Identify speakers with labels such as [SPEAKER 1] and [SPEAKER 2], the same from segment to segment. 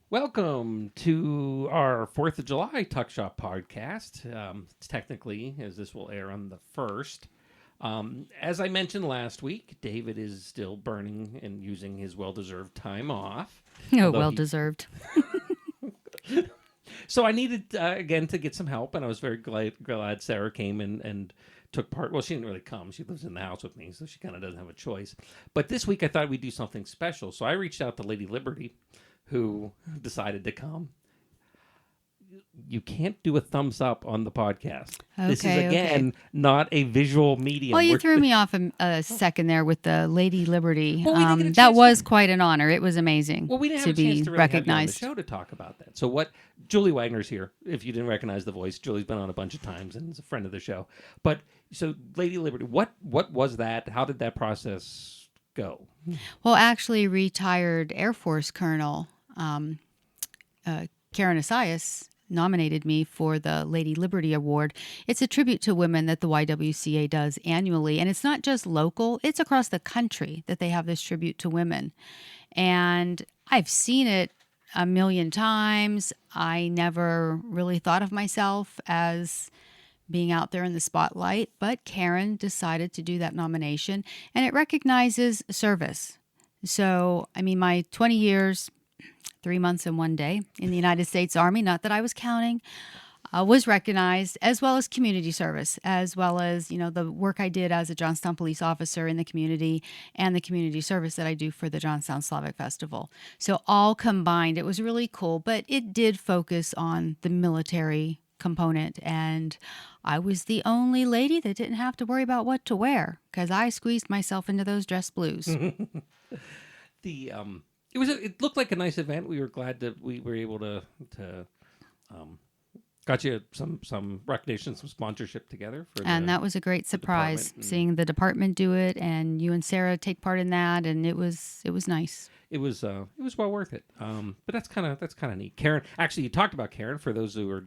[SPEAKER 1] Welcome to our 4th of July Tuck Shop podcast. It's technically, as this will air on the 1st. As I mentioned last week, David is still burning and using his well-deserved time off.
[SPEAKER 2] Oh, well-deserved.
[SPEAKER 1] So I needed, again, to get some help, and I was very glad Sarah came and took part. Well, she didn't really come. She lives in the house with me, so she kind of doesn't have a choice. But this week I thought we'd do something special. So I reached out to Lady Liberty, who decided to come. You can't do a thumbs up on the podcast. This is, again, not a visual medium.
[SPEAKER 2] Well, you threw me off a second there with the Lady Liberty.
[SPEAKER 1] Well,
[SPEAKER 2] that was quite an honor. It was amazing
[SPEAKER 1] we didn't have
[SPEAKER 2] to
[SPEAKER 1] a chance
[SPEAKER 2] be
[SPEAKER 1] to really
[SPEAKER 2] recognized.
[SPEAKER 1] Have you on the show to talk about that. So Julie Wagner's here. If you didn't recognize the voice, Julie's been on a bunch of times and is a friend of the show. But so Lady Liberty, what was that? How did that process go?
[SPEAKER 2] Well, actually, retired Air Force Colonel Karen Esaias nominated me for the Lady Liberty Award. It's a tribute to women that the YWCA does annually. And it's not just local, it's across the country that they have this tribute to women. And I've seen it a million times. I never really thought of myself as being out there in the spotlight, but Karen decided to do that nomination, and it recognizes service. So, my 20 years, 3 months and 1 day in the United States Army, not that I was counting, was recognized, as well as community service, as well as, the work I did as a Johnstown police officer in the community and the community service that I do for the Johnstown Slavic Festival. So all combined, it was really cool, but it did focus on the military component, and I was the only lady that didn't have to worry about what to wear because I squeezed myself into those dress blues.
[SPEAKER 1] It looked like a nice event. We were glad that we were able to got you some recognition, some sponsorship together.
[SPEAKER 2] And that was a great surprise, seeing the department do it, and you and Sarah take part in that, and it was nice.
[SPEAKER 1] It was well worth it. But that's kind of neat. Karen, actually, you talked about Karen for those who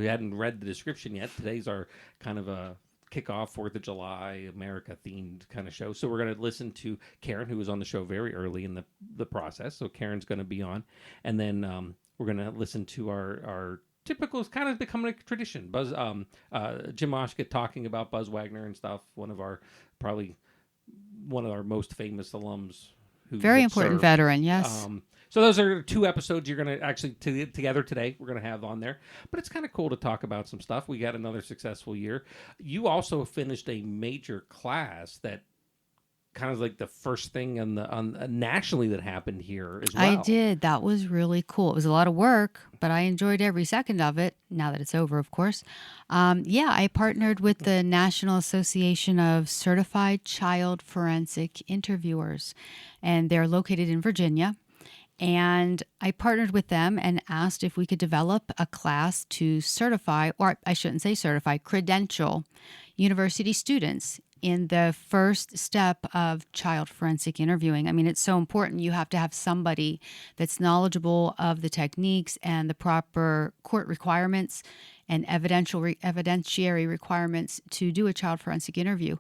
[SPEAKER 1] hadn't read the description yet. Today's our kind of a kickoff 4th of July America themed kind of show. So we're going to listen to Karen, who was on the show very early in the process. So Karen's going to be on, and then we're going to listen to our typical. It's kind of becoming a tradition. Buzz, Jim Moschgat talking about Buzz Wagner and stuff. Probably one of our most famous alums.
[SPEAKER 2] Very important veteran, yes.
[SPEAKER 1] So those are 2 episodes you're going to actually together today. We're going to have on there, but it's kind of cool to talk about some stuff. We got another successful year. You also finished a major class that kind of like the first thing on nationally that happened here as well.
[SPEAKER 2] I did. That was really cool. It was a lot of work, but I enjoyed every second of it. Now that it's over, of course. I partnered with the National Association of Certified Child Forensic Interviewers, and they're located in Virginia. And I partnered with them and asked if we could develop a class to certify, or I shouldn't say certify, credential university students in the first step of child forensic interviewing. It's so important. You have to have somebody that's knowledgeable of the techniques and the proper court requirements and evidentiary requirements to do a child forensic interview.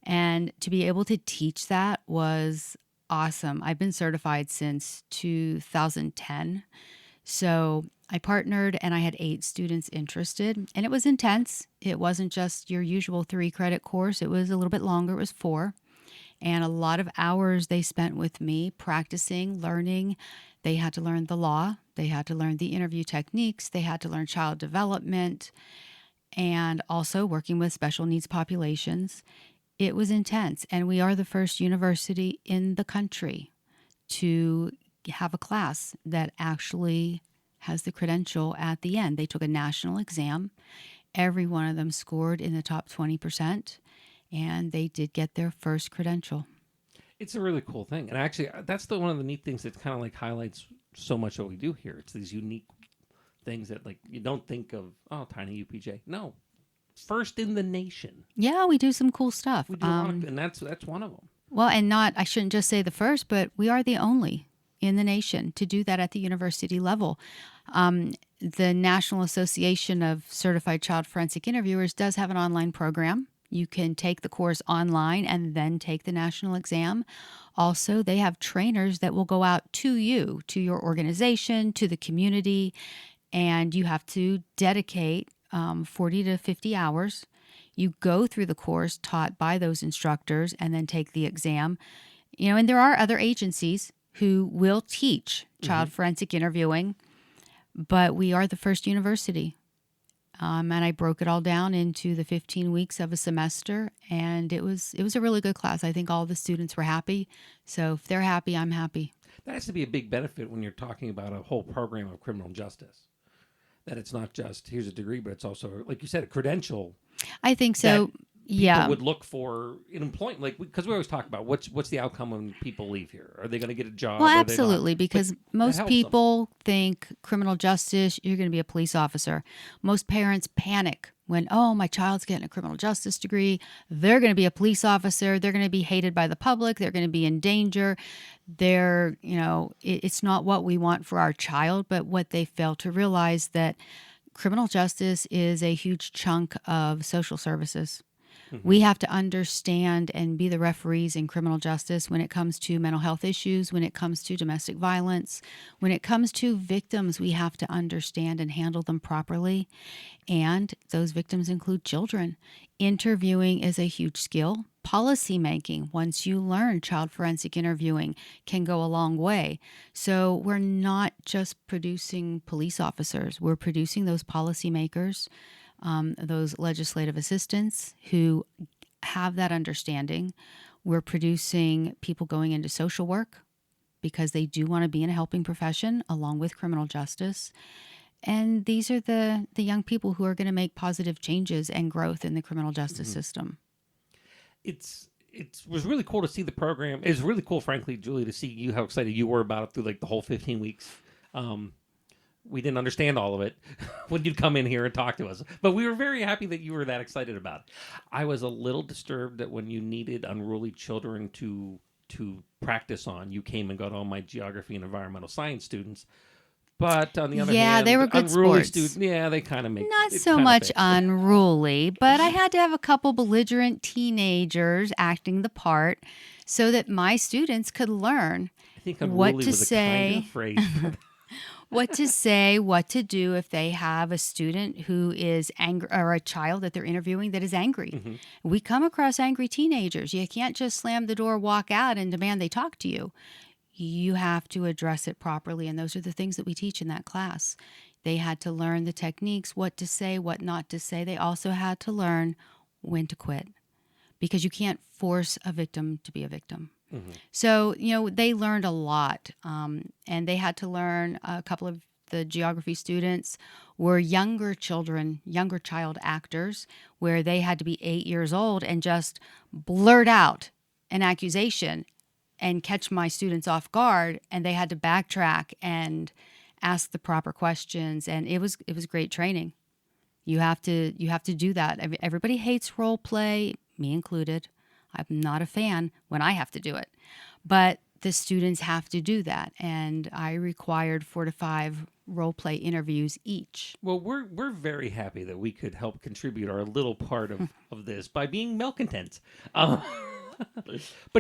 [SPEAKER 2] And to be able to teach that was awesome. I've been certified since 2010. So I partnered and I had 8 students interested, and it was intense. It wasn't just your usual 3-credit course. It was a little bit longer. It was 4, and a lot of hours they spent with me practicing, learning. They had to learn the law. They had to learn the interview techniques. They had to learn child development and also working with special needs populations. It was intense, and we are the first university in the country to have a class that actually has the credential at the end. They took a national exam. Every one of them scored in the top 20%, and they did get their first credential.
[SPEAKER 1] It's a really cool thing. And actually, that's one of the neat things that kind of like highlights so much what we do here. It's these unique things that like you don't think of, tiny UPJ. No. First in the nation.
[SPEAKER 2] Yeah, we do some cool stuff.
[SPEAKER 1] We do a lot of, and that's one of them.
[SPEAKER 2] Well, and I shouldn't just say the first, but we are the only in the nation to do that at the university level. The National Association of Certified Child Forensic Interviewers does have an online program You can take the course online and then take the national exam. Also, they have trainers that will go out to you, to your organization, to the community, and you have to dedicate 40 to 50 hours. You go through the course taught by those instructors and then take the exam. And there are other agencies who will teach child forensic interviewing, but we are the first university. And I broke it all down into the 15 weeks of a semester, and it was a really good class. I think all the students were happy. So if they're happy, I'm happy.
[SPEAKER 1] That has to be a big benefit when you're talking about a whole program of criminal justice. That it's not just here's a degree, but it's also, like you said, a credential.
[SPEAKER 2] I think so. Yeah.
[SPEAKER 1] People would look for in employment, like because we always talk about what's the outcome when people leave here. Are they going to get a job?
[SPEAKER 2] Well, absolutely, because most people think criminal justice, you're going to be a police officer. Most parents panic when, oh, my child's getting a criminal justice degree. They're going to be a police officer. They're going to be hated by the public. They're going to be in danger. It's not what we want for our child, but what they fail to realize that criminal justice is a huge chunk of social services. We have to understand and be the referees in criminal justice when it comes to mental health issues, when it comes to domestic violence, when it comes to victims. We have to understand and handle them properly. And those victims include children. Interviewing is a huge skill. Policy making, once you learn child forensic interviewing, can go a long way. So we're not just producing police officers. We're producing those policymakers, those legislative assistants who have that understanding. We're producing people going into social work because they do want to be in a helping profession along with criminal justice. And these are the young people who are going to make positive changes and growth in the criminal justice system. It
[SPEAKER 1] was really cool to see the program. It was really cool, frankly, Julie, to see you how excited you were about it through like the whole 15 weeks. We didn't understand all of it when you'd come in here and talk to us, but we were very happy that you were that excited about it. I was a little disturbed that when you needed unruly children to practice on, you came and got all my geography and environmental science students. But on the other hand,
[SPEAKER 2] they were good
[SPEAKER 1] unruly
[SPEAKER 2] sports.
[SPEAKER 1] Students, they kind of make
[SPEAKER 2] not so much unruly, but I had to have a couple belligerent teenagers acting the part so that my students could learn what to say. What to say, what to do if they have a student who is angry or a child that they're interviewing that is angry. We come across angry teenagers. You can't just slam the door, walk out, and demand they talk to you. You have to address it properly, and those are the things that we teach in that class. They had to learn the techniques, what to say, what not to say. They also had to learn when to quit because you can't force a victim to be a victim. So, they learned a lot, and they had to learn. A couple of the geography students were younger child actors, where they had to be 8 years old and just blurt out an accusation and catch my students off guard, and they had to backtrack and ask the proper questions, and it was great training. You have to do that. Everybody hates role play, me included. I'm not a fan when I have to do it, but the students have to do that, and I required 4 to 5 role play interviews each.
[SPEAKER 1] Well, we're very happy that we could help contribute our little part of this by being malcontents. But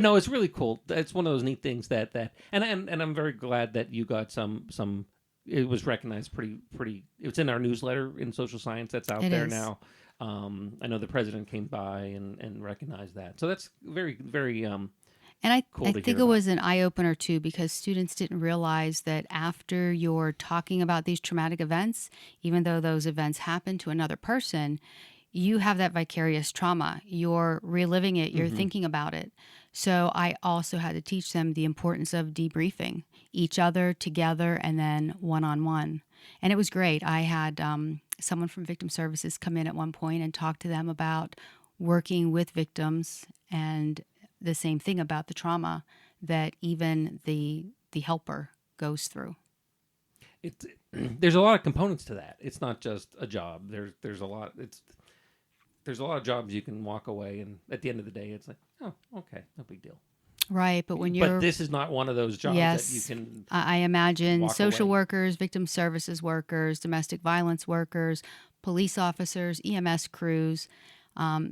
[SPEAKER 1] no, it's really cool. It's one of those neat things that and I'm very glad that you got some. It was recognized pretty. It's in our newsletter in social science that's out there now. I know the president came by and recognized that. So that's very, very
[SPEAKER 2] and I think it was an eye-opener, too, because students didn't realize that after you're talking about these traumatic events, even though those events happen to another person, you have that vicarious trauma. You're reliving it. You're thinking about it. So I also had to teach them the importance of debriefing each other together and then one-on-one. And it was great. I had someone from Victim Services come in at one point and talk to them about working with victims and the same thing about the trauma that even the helper goes through.
[SPEAKER 1] There's a lot of components to that. It's not just a job. There's a lot. There's a lot of jobs you can walk away, and at the end of the day, it's like, oh, okay, no big deal.
[SPEAKER 2] Right, but
[SPEAKER 1] this is not one of those jobs that you can.
[SPEAKER 2] I imagine social
[SPEAKER 1] away.
[SPEAKER 2] workers, victim services workers, domestic violence workers, police officers, EMS crews.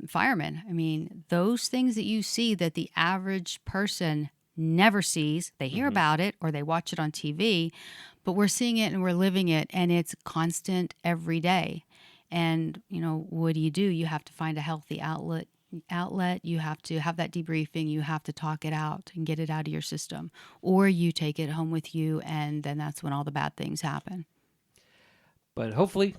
[SPEAKER 2] firemen. I mean, those things that you see that the average person never sees, they hear about it or they watch it on TV, but we're seeing it and we're living it, and it's constant every day. And, what do? You have to find a healthy outlet. You have to have that debriefing. You have to talk it out and get it out of your system, or you take it home with you, and then that's when all the bad things happen.
[SPEAKER 1] But hopefully,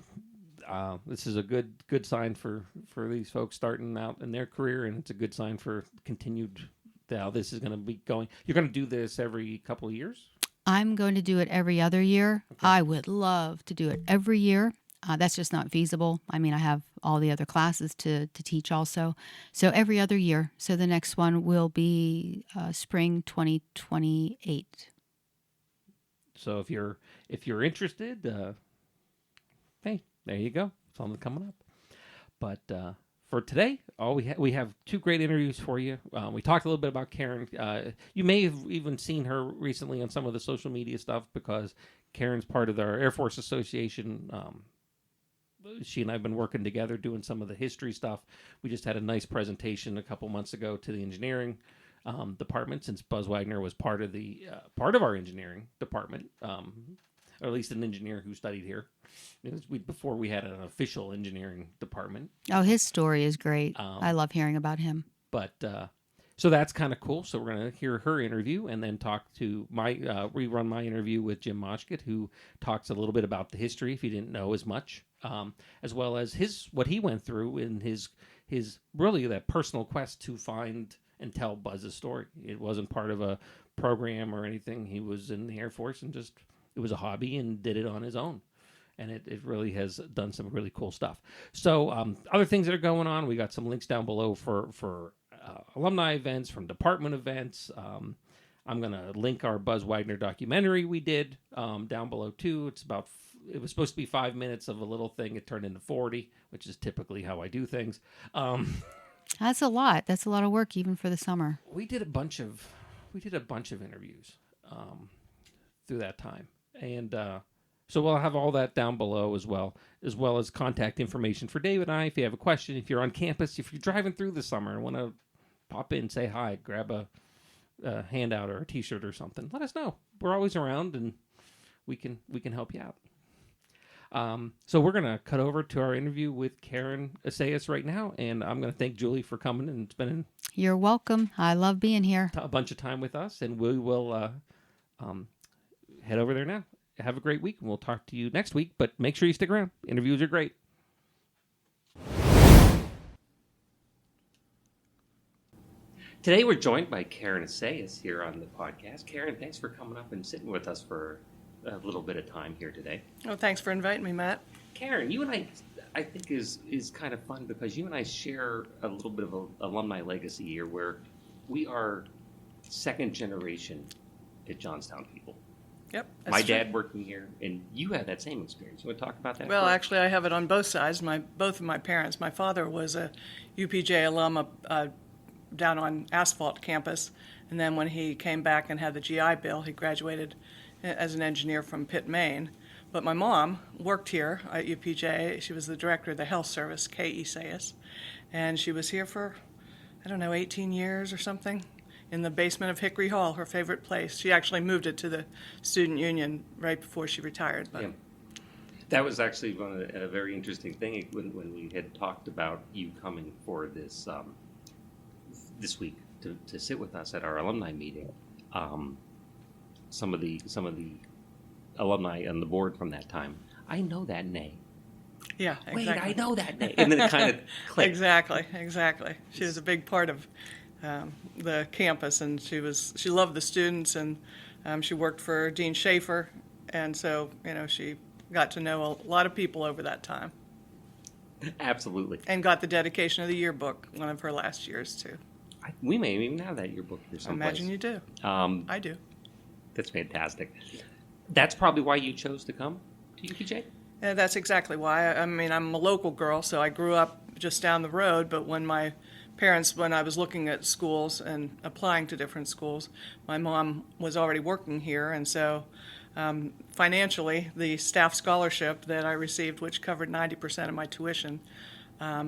[SPEAKER 1] this is a good sign for these folks starting out in their career, and it's a good sign for continued how this is going to be going. You're going to do this every couple of years?
[SPEAKER 2] I'm going to do it every other year. Okay. I would love to do it every year. That's just not feasible. I mean, I have all the other classes to teach also. So every other year. So the next one will be spring 2028.
[SPEAKER 1] So if you're interested, hey, there you go. Something coming up. But for today, we have two great interviews for you. We talked a little bit about Karen. You may have even seen her recently on some of the social media stuff because Karen's part of our Air Force Association. She and I have been working together doing some of the history stuff. We just had a nice presentation a couple months ago to the engineering department, since Buzz Wagner was part of our engineering department, or at least an engineer who studied here. Before we had an official engineering department.
[SPEAKER 2] Oh, his story is great. I love hearing about him.
[SPEAKER 1] But so that's kind of cool. So we're going to hear her interview and then talk to rerun my interview with Jim Moschgat, who talks a little bit about the history, if you didn't know as much, as well as what he went through in his really that personal quest to find and tell Buzz's story. It wasn't part of a program or anything. He was in the Air Force and it was a hobby and did it on his own. And it really has done some really cool stuff. So other things that are going on, we got some links down below for alumni events, from department events. I'm going to link our Buzz Wagner documentary we did down below too. It was supposed to be 5 minutes of a little thing. It turned into 40, which is typically how I do things.
[SPEAKER 2] That's a lot. That's a lot of work even for the summer.
[SPEAKER 1] We did a bunch of interviews through that time. And so we'll have all that down below as well as contact information for David and I. If you have a question, if you're on campus, if you're driving through the summer and want to pop in, say hi, grab a handout or a T-shirt or something, let us know. We're always around and we can help you out. So we're going to cut over to our interview with Karen Esaias right now, and I'm going to thank Julie for coming and spending
[SPEAKER 2] You're welcome. I love being here.
[SPEAKER 1] A bunch of time with us, and we will head over there now. Have a great week, and we'll talk to you next week, but make sure you stick around. Interviews are great. Today we're joined by Karen Esaias here on the podcast. Karen, thanks for coming up and sitting with us for a little bit of time here today.
[SPEAKER 3] Oh, thanks for inviting me, Matt.
[SPEAKER 1] Karen, you and I think is kind of fun because you and I share a little bit of an alumni legacy here where we are second generation at Johnstown people.
[SPEAKER 3] Yep.
[SPEAKER 1] My dad working here, and you had that same experience. You want to talk about that?
[SPEAKER 3] Well, actually, I have it on both sides. Both of my parents. My father was a UPJ alum down on Asphalt campus, and then when he came back and had the GI Bill, he graduated as an engineer from Pitt, Maine. But my mom worked here at UPJ. She was the director of the health service, Karen Esaias, and she was here for, 18 years or something. In the basement of Hickory Hall, her favorite place. She actually moved it to the student union right before she retired. But.
[SPEAKER 1] Yeah. That was actually a very interesting thing when we had talked about you coming for this this week to sit with us at our alumni meeting. Some of the alumni on the board from that time. I know that name.
[SPEAKER 3] Yeah, exactly.
[SPEAKER 1] Wait, I know that name. And then it kind of clicked.
[SPEAKER 3] Exactly. She was a big part of the campus, and she loved the students, and she worked for Dean Schaefer, and so she got to know a lot of people over that time.
[SPEAKER 1] Absolutely.
[SPEAKER 3] And got the dedication of the yearbook one of her last years too.
[SPEAKER 1] We may even have that yearbook here someplace.
[SPEAKER 3] I imagine you do. I do.
[SPEAKER 1] That's fantastic. That's probably why you chose to come to UPJ?
[SPEAKER 3] Yeah, that's exactly why. I'm a local girl, so I grew up just down the road, but when I was looking at schools and applying to different schools, my mom was already working here, and so financially, the staff scholarship that I received, which covered 90% of my tuition,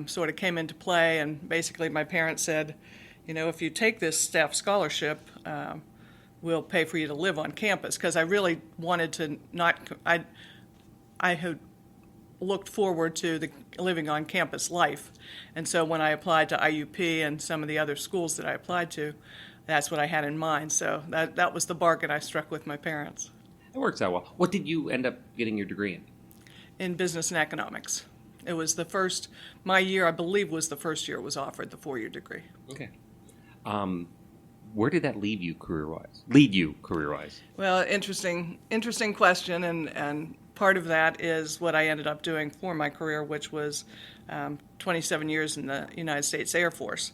[SPEAKER 3] sort of came into play. And basically my parents said, if you take this staff scholarship, we'll pay for you to live on campus. Because I really wanted to I had looked forward to the living on campus life. And so when I applied to IUP and some of the other schools that I applied to, that's what I had in mind. So that was the bargain I struck with my parents.
[SPEAKER 1] It works out well. What did you end up getting your degree in?
[SPEAKER 3] In business and economics. It was my year, I believe, was the first year it was offered, the 4-year degree.
[SPEAKER 1] Okay. Where did that lead you career-wise?
[SPEAKER 3] Well, interesting question, and part of that is what I ended up doing for my career, which was 27 years in the United States Air Force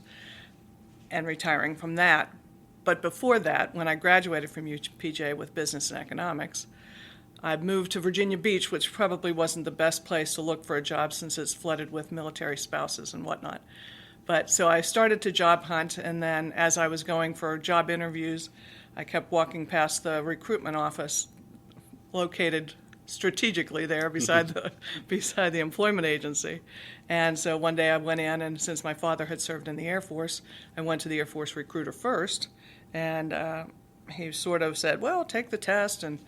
[SPEAKER 3] and retiring from that. But before that, when I graduated from UPJ with business and economics, I moved to Virginia Beach, which probably wasn't the best place to look for a job since it's flooded with military spouses and whatnot. But so I started to job hunt, and then as I was going for job interviews, I kept walking past the recruitment office located strategically there beside the employment agency. And so one day I went in, and since my father had served in the Air Force, I went to the Air Force recruiter first, and he sort of said, well, take the test and,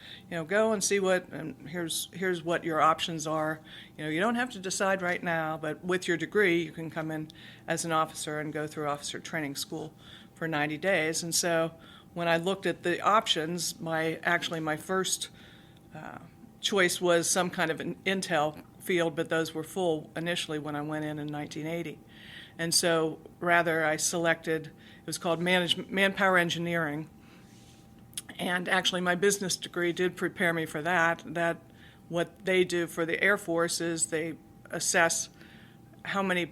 [SPEAKER 3] go and see and here's what your options are. You don't have to decide right now, but with your degree, you can come in as an officer and go through officer training school for 90 days. And so when I looked at the options, my first choice was some kind of an intel field, but those were full initially when I went in 1980. And so rather I selected, it was called manpower engineering. And actually, my business degree did prepare me for that. That what they do for the Air Force is they assess how many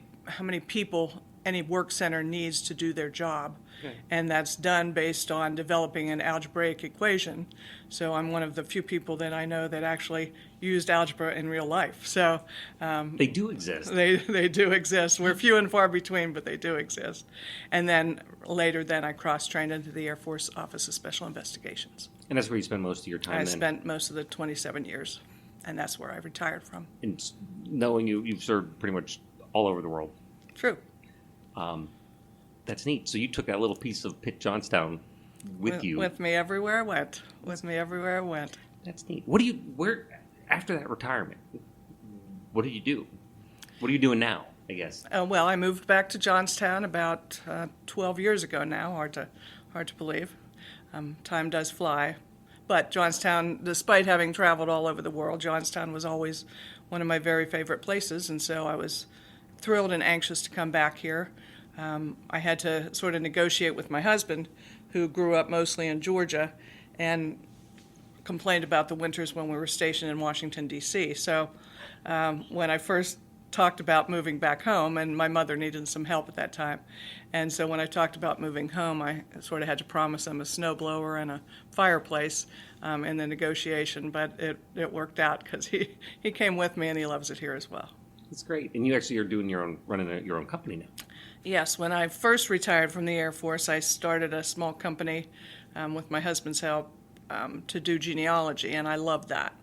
[SPEAKER 3] people any work center needs to do their job. Okay. And that's done based on developing an algebraic equation. So I'm one of the few people that I know that actually used algebra in real life. So
[SPEAKER 1] they do exist.
[SPEAKER 3] They do exist. We're few and far between, but they do exist. And then later, I cross-trained into the Air Force Office of Special Investigations.
[SPEAKER 1] And that's where you spend most of your time.
[SPEAKER 3] I spent most of the 27 years, and that's where I retired from.
[SPEAKER 1] And knowing you've served pretty much all over the world.
[SPEAKER 3] True.
[SPEAKER 1] That's neat. So you took that little piece of Pitt Johnstown with you.
[SPEAKER 3] With me everywhere I went. That's
[SPEAKER 1] neat. After that retirement, what did you do? What are you doing now, I guess?
[SPEAKER 3] Well, I moved back to Johnstown about 12 years ago now. Hard to believe. Time does fly. But Johnstown, despite having traveled all over the world, Johnstown was always one of my very favorite places, and so I was thrilled and anxious to come back here. I had to sort of negotiate with my husband, who grew up mostly in Georgia, and complained about the winters when we were stationed in Washington, D.C. So when I first talked about moving back home, and my mother needed some help at that time, and so when I talked about moving home, I sort of had to promise him a snowblower and a fireplace in the negotiation, but it worked out because he came with me, and he loves it here as well.
[SPEAKER 1] That's great. And you actually are running your own company now.
[SPEAKER 3] Yes, when I first retired from the Air Force, I started a small company with my husband's help to do genealogy, and I loved that.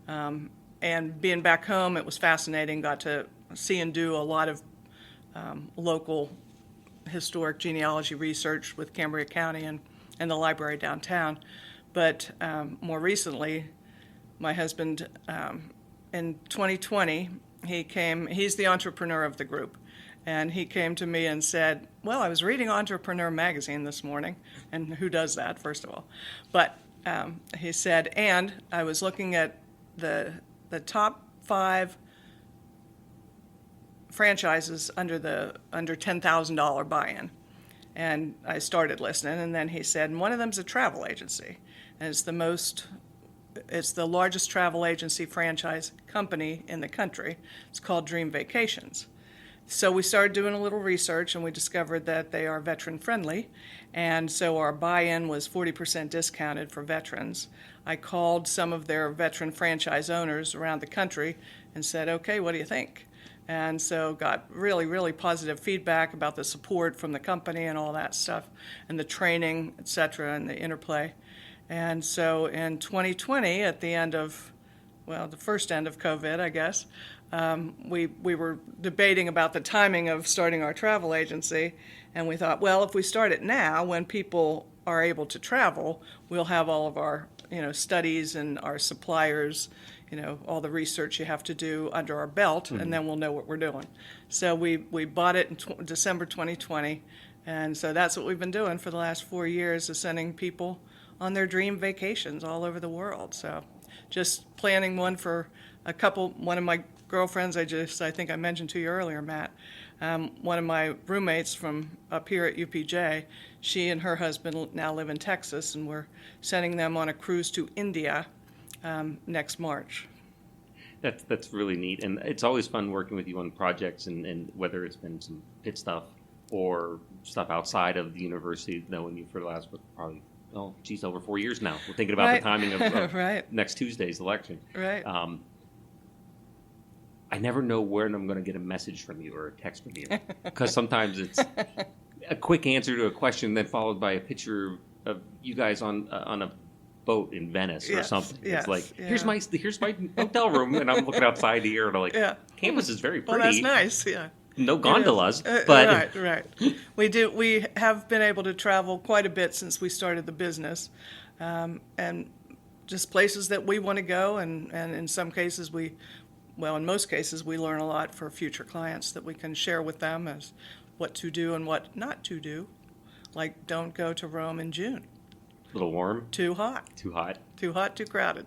[SPEAKER 3] And being back home, it was fascinating. Got to see and do a lot of local historic genealogy research with Cambria County and the library downtown. But more recently, my husband, in 2020, he's the entrepreneur of the group. And he came to me and said, well, I was reading Entrepreneur magazine this morning. And who does that, first of all? But he said, and I was looking at the top 5 franchises under $10,000 buy-in. And I started listening, and then he said, and one of them's a travel agency. And it's the largest travel agency franchise company in the country. It's called Dream Vacations. So we started doing a little research, and we discovered that they are veteran-friendly, and so our buy-in was 40% discounted for veterans. I called some of their veteran franchise owners around the country and said, okay, what do you think? And so got really, really positive feedback about the support from the company and all that stuff, and the training, et cetera, and the interplay. And so in 2020, at the end of the first end of COVID, I guess, we were debating about the timing of starting our travel agency, and we thought, well, if we start it now, when people are able to travel, we'll have all of our studies and our suppliers, all the research you have to do under our belt, and then we'll know what we're doing. So we bought it in December 2020, and so that's what we've been doing for the last 4 years, is sending people on their dream vacations all over the world. So just planning one for one of my girlfriends, I think I mentioned to you earlier, Matt, one of my roommates from up here at UPJ, she and her husband now live in Texas, and we're sending them on a cruise to India next March.
[SPEAKER 1] That's really neat, and it's always fun working with you on projects, and whether it's been some pit stuff or stuff outside of the university, knowing you for the last probably over 4 years now. We're thinking about the timing of
[SPEAKER 3] right.
[SPEAKER 1] next Tuesday's election.
[SPEAKER 3] Right.
[SPEAKER 1] I never know when I'm going to get a message from you or a text from you, because sometimes it's a quick answer to a question, then followed by a picture of you guys on a boat in Venice or something.
[SPEAKER 3] Yes,
[SPEAKER 1] it's like, here's my hotel room, and I'm looking outside here, and I'm like, campus is very pretty.
[SPEAKER 3] Well, that's nice. Yeah.
[SPEAKER 1] No gondolas, but
[SPEAKER 3] right. We have been able to travel quite a bit since we started the business, and just places that we want to go, and in some cases in most cases we learn a lot for future clients that we can share with them as what to do and what not to do. Like, don't go to Rome in June.
[SPEAKER 1] A little warm.
[SPEAKER 3] Too hot.
[SPEAKER 1] Too hot.
[SPEAKER 3] Ttoo hot. Too crowded.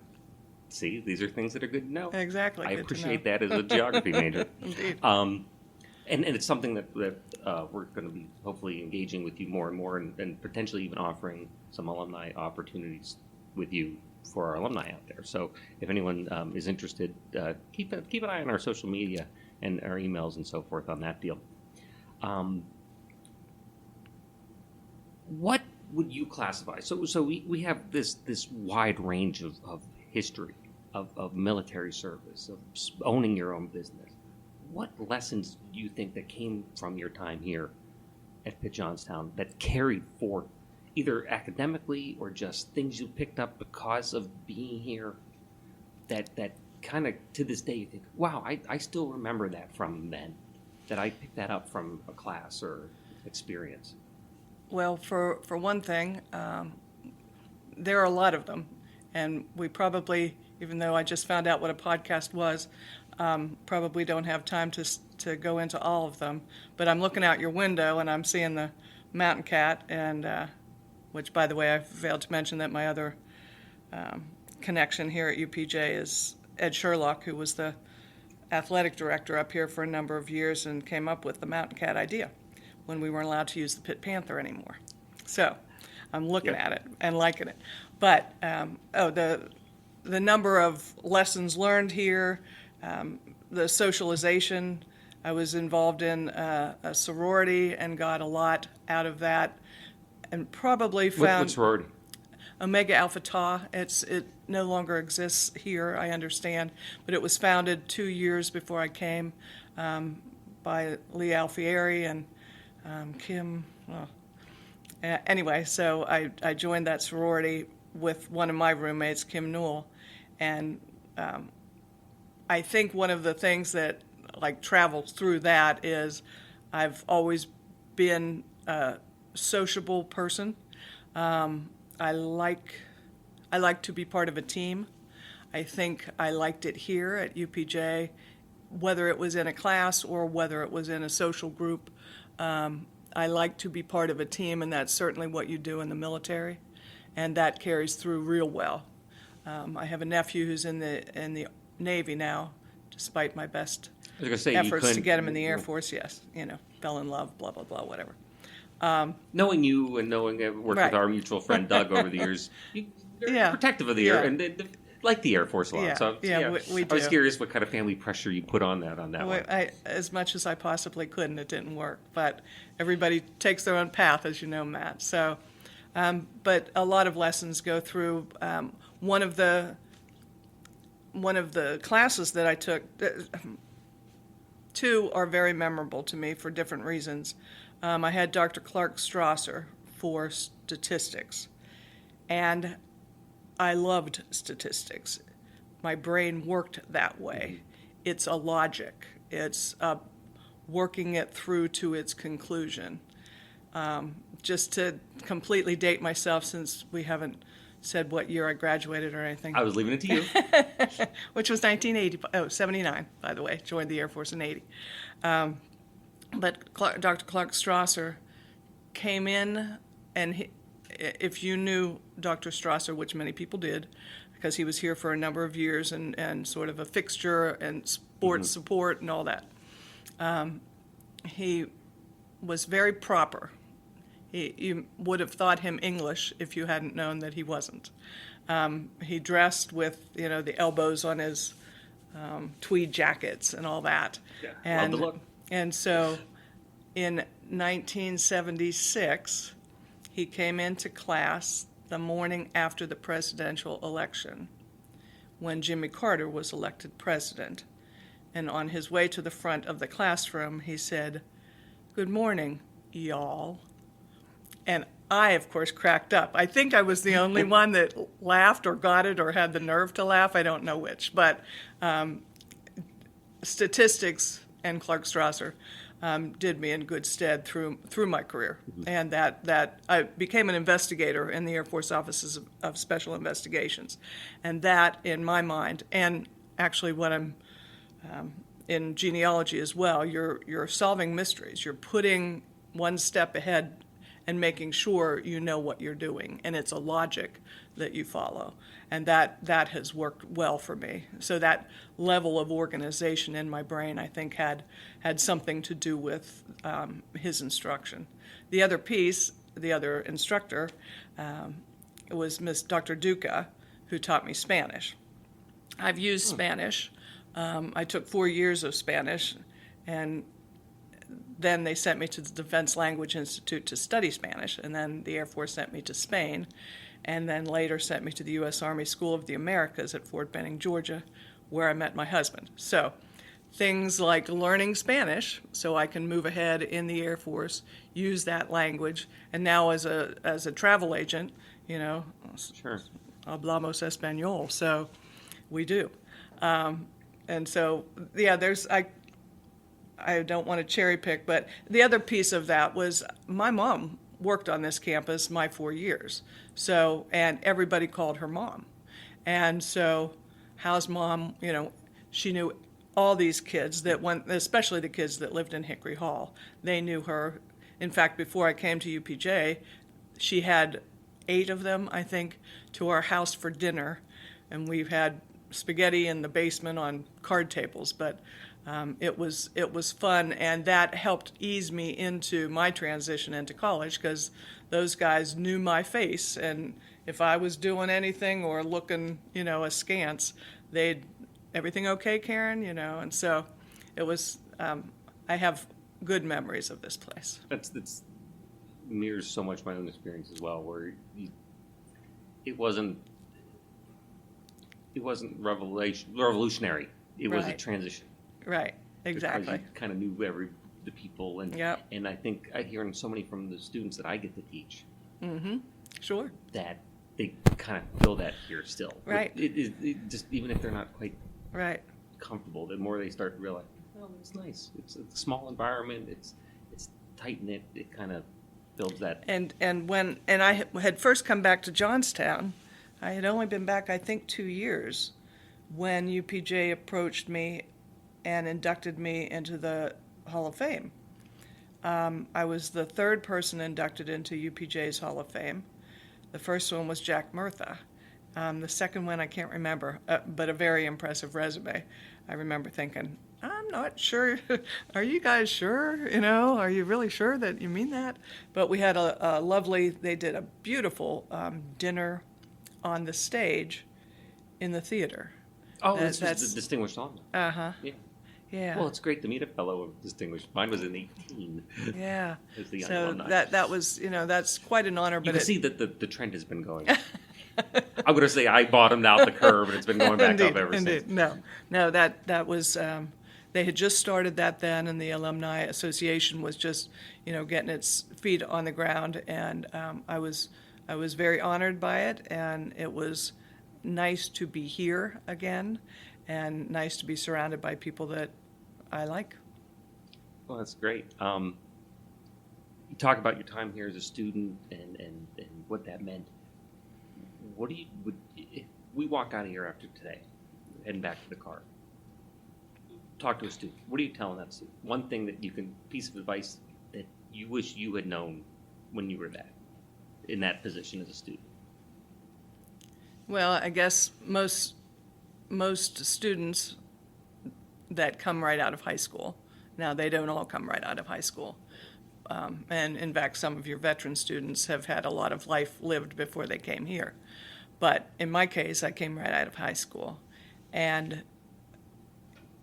[SPEAKER 1] See, these are things that are good to know.
[SPEAKER 3] Exactly.
[SPEAKER 1] I appreciate that as a geography major.
[SPEAKER 3] Indeed.
[SPEAKER 1] And it's something that we're going to be hopefully engaging with you more and more, and potentially even offering some alumni opportunities with you for our alumni out there. So if anyone is interested, keep an eye on our social media and our emails and so forth on that deal. What would you classify? So we have this wide range of history, of military service, of owning your own business. What lessons do you think that came from your time here at Pitt Johnstown that carried forth, either academically or just things you picked up because of being here, that kind of to this day you think, wow, I still remember that from then, that I picked that up from a class or experience?
[SPEAKER 3] Well, for one thing, there are a lot of them, and we probably, even though I just found out what a podcast was, probably don't have time to go into all of them. But I'm looking out your window and I'm seeing the mountain cat, and which, by the way, I failed to mention that my other connection here at UPJ is Ed Sherlock, who was the athletic director up here for a number of years and came up with the mountain cat idea when we weren't allowed to use the Pitt Panther anymore. So I'm looking at it and liking it. But the number of lessons learned here, the socialization. I was involved in a sorority and got a lot out of that, and probably found...
[SPEAKER 1] What sorority?
[SPEAKER 3] Omega Alpha Tau. It no longer exists here, I understand, but it was founded 2 years before I came by Lee Alfieri and Kim. Anyway, so I joined that sorority with one of my roommates, Kim Newell, and I think one of the things that travels through that is I've always been a sociable person. I like to be part of a team. I think I liked it here at UPJ, whether it was in a class or whether it was in a social group. I like to be part of a team, and that's certainly what you do in the military, and that carries through real well. I have a nephew who's in the Navy now, despite my best efforts to get him in the Air Force. Yes, fell in love, blah blah blah, whatever.
[SPEAKER 1] Knowing you and knowing worked with our mutual friend Doug over the years, you're protective of the Air and like the Air Force a lot. So
[SPEAKER 3] we do.
[SPEAKER 1] I was curious what kind of family pressure you put on that one.
[SPEAKER 3] As much as I possibly could, and it didn't work. But everybody takes their own path, as you know, Matt. So, but a lot of lessons go through. One of the classes that I took, two are very memorable to me for different reasons. I had Dr. Clark Strasser for statistics, and I loved statistics, my brain worked that way. It's a logic. It's working it through to its conclusion. Just to completely date myself, since we haven't said what year I graduated or anything,
[SPEAKER 1] I was leaving it to you.
[SPEAKER 3] which was 79, by the way. Joined the Air Force in 80. But Dr. Clark Strasser came in, and if you knew Dr. Strasser, which many people did, because he was here for a number of years and sort of a fixture and sports support and all that, he was very proper. You would have thought him English if you hadn't known that he wasn't. He dressed with, the elbows on his tweed jackets and all that.
[SPEAKER 1] Yeah, love the look.
[SPEAKER 3] And so in 1976, he came into class the morning after the presidential election when Jimmy Carter was elected president. And on his way to the front of the classroom, he said, "Good morning, y'all." And I, of course, cracked up. I think I was the only one that laughed or got it or had the nerve to laugh. I don't know which. But statistics and Clark Strasser did me in good stead through my career. And that I became an investigator in the Air Force Offices of Special Investigations. And that, in my mind, and actually what I'm in genealogy as well, you're solving mysteries. You're putting one step ahead and making sure you know what you're doing, and it's a logic that you follow, and that has worked well for me. So that level of organization in my brain, I think, had something to do with his instruction. The other piece, the other instructor, was Miss Dr. Duca, who taught me Spanish. I've used Spanish. I took 4 years of Spanish, and then they sent me to the Defense Language Institute to study Spanish, and then the Air Force sent me to Spain, and then later sent me to the U.S. Army School of the Americas at Fort Benning, Georgia, where I met my husband. So things like learning Spanish so I can move ahead in the Air Force, use that language, and now as a travel agent,
[SPEAKER 1] Sure.
[SPEAKER 3] hablamos español, so we do. And so, yeah, I don't want to cherry pick, but the other piece of that was my mom worked on this campus my 4 years. So, and everybody called her mom. And so, how's mom, she knew all these kids that went, especially the kids that lived in Hickory Hall. They knew her. In fact, before I came to UPJ, she had 8 of them, I think, to our house for dinner. And we've had spaghetti in the basement on card tables, but it was fun, and that helped ease me into my transition into college, because those guys knew my face, and if I was doing anything or looking, askance, they'd, "Everything okay, Karen?" And so it was. I have good memories of this place.
[SPEAKER 1] That's mirrors so much my own experience as well, where it wasn't revolutionary. It was a
[SPEAKER 3] Right.
[SPEAKER 1] transition.
[SPEAKER 3] Right. Exactly.
[SPEAKER 1] Because you kind of knew the people, and
[SPEAKER 3] Yep.
[SPEAKER 1] and I think I hear so many from the students that I get to teach
[SPEAKER 3] Sure.
[SPEAKER 1] that they kind of feel that here still.
[SPEAKER 3] Right.
[SPEAKER 1] It just, even if they're not quite
[SPEAKER 3] Right.
[SPEAKER 1] comfortable, the more they start to realize, oh, it's nice. It's a small environment. It's tight knit. It kind of builds that.
[SPEAKER 3] And I had first come back to Johnstown, I had only been back, I think, 2 years when UPJ approached me and inducted me into the Hall of Fame. I was the third person inducted into UPJ's Hall of Fame. The first one was Jack Murtha. The second one I can't remember, but a very impressive resume. I remember thinking, I'm not sure. Are you guys sure? Are you really sure that you mean that? But we had a lovely, they did a beautiful dinner on the stage in the theater.
[SPEAKER 1] Oh, that's the distinguished honor.
[SPEAKER 3] Uh-huh.
[SPEAKER 1] Yeah.
[SPEAKER 3] Yeah.
[SPEAKER 1] Well, it's great to meet a fellow of distinguished. Mine was in 18.
[SPEAKER 3] Yeah.
[SPEAKER 1] As the young
[SPEAKER 3] So
[SPEAKER 1] alumni.
[SPEAKER 3] that was, that's quite an honor.
[SPEAKER 1] You
[SPEAKER 3] But
[SPEAKER 1] can see that the trend has been going. I'm going to say I bottomed out the curve, and it's been going back up ever
[SPEAKER 3] indeed.
[SPEAKER 1] since.
[SPEAKER 3] No, that was, they had just started that then, and the Alumni Association was just, getting its feet on the ground, and I was very honored by it, and it was nice to be here again, and nice to be surrounded by people that I like.
[SPEAKER 1] Well, that's great. You talk about your time here as a student and what that meant. What do you if we walk out of here after today, heading back to the car? Talk to a student. What are you telling that student? One thing that you can, piece of advice that you wish you had known when you were in that position as a student.
[SPEAKER 3] Well, I guess most students that come right out of high school, now they don't all come right out of high school. And in fact, some of your veteran students have had a lot of life lived before they came here. But in my case, I came right out of high school. And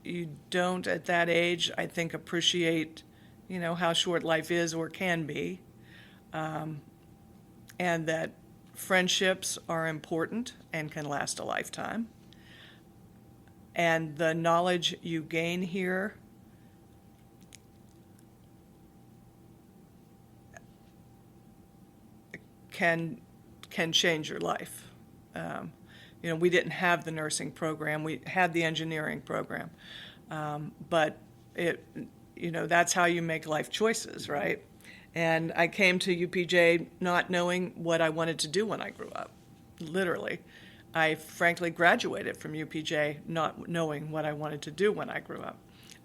[SPEAKER 3] you don't, at that age, I think, appreciate, how short life is or can be. And that friendships are important and can last a lifetime. And the knowledge you gain here can change your life. We didn't have the nursing program. We had the engineering program. But that's how you make life choices, right? And I came to UPJ not knowing what I wanted to do when I grew up, literally. I frankly graduated from UPJ not knowing what I wanted to do when I grew up,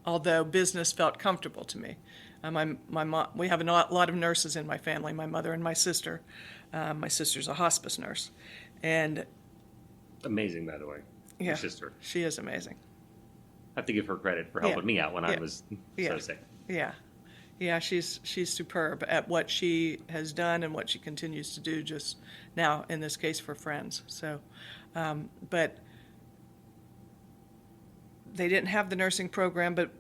[SPEAKER 3] although business felt comfortable to me. My mom, we have a lot of nurses in my family, my mother and my sister. My sister's a hospice nurse. And
[SPEAKER 1] amazing, by the way,
[SPEAKER 3] yeah,
[SPEAKER 1] your sister.
[SPEAKER 3] She is amazing.
[SPEAKER 1] I have to give her credit for helping me out when I was
[SPEAKER 3] yeah.
[SPEAKER 1] so sick.
[SPEAKER 3] Yeah, she's superb at what she has done and what she continues to do just now, in this case, for friends. So, but they didn't have the nursing program, but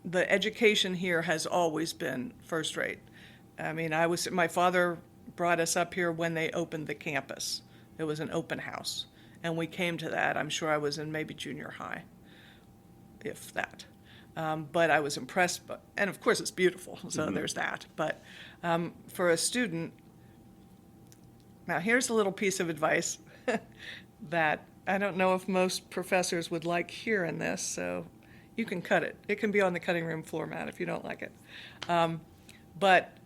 [SPEAKER 3] the education here has always been first rate. I mean, my father brought us up here when they opened the campus. It was an open house, and we came to that. I'm sure I was in maybe junior high, if that. But I was impressed, and of course it's beautiful, so there's that. But for a student, now here's a little piece of advice that I don't know if most professors would like hearing this, so you can cut it. It can be on the cutting room floor mat if you don't like it. But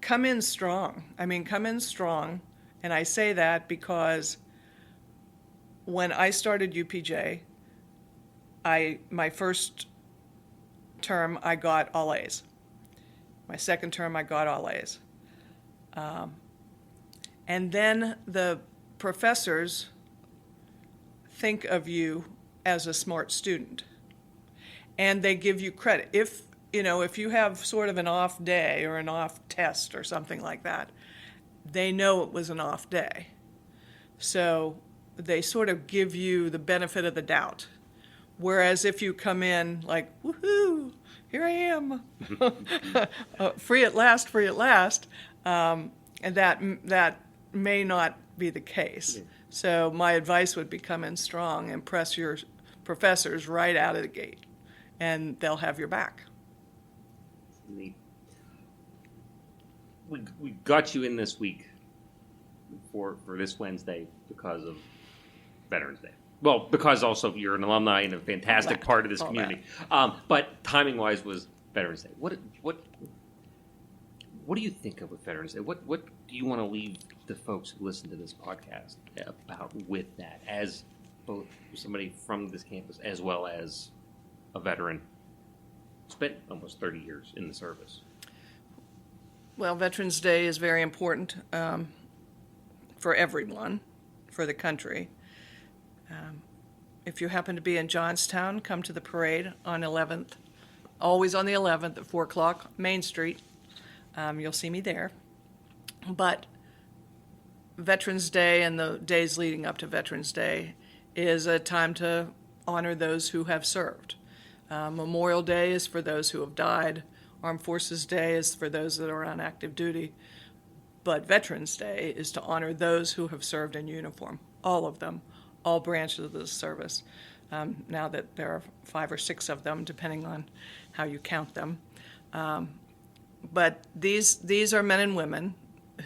[SPEAKER 3] come in strong. I mean, come in strong, and I say that because when I started UPJ, my first term, I got all A's. My second term, I got all A's. And then the professors think of you as a smart student, and they give you credit. If you have sort of an off day or an off test or something like that, they know it was an off day. So they sort of give you the benefit of the doubt. Whereas if you come in like, woohoo, here I am, free at last, and that may not be the case. Yeah. So my advice would be come in strong, impress your professors right out of the gate, and they'll have your back.
[SPEAKER 1] Neat. We got you in this week for this Wednesday because of Veterans Day. Well, because also you're an alumni and a fantastic part of this community. But timing-wise was Veterans Day. What do you think of with Veterans Day? What do you want to leave the folks who listen to this podcast about with that, as both somebody from this campus as well as a veteran? Spent almost 30 years in the service.
[SPEAKER 3] Well, Veterans Day is very important for everyone, for the country. If you happen to be in Johnstown, come to the parade on 11th, always on the 11th at 4 o'clock, Main Street. You'll see me there. But Veterans Day and the days leading up to Veterans Day is a time to honor those who have served. Memorial Day is for those who have died. Armed Forces Day is for those that are on active duty. But Veterans Day is to honor those who have served in uniform, all of them, all branches of the service. Now that there are 5 or 6 of them, depending on how you count them. But these are men and women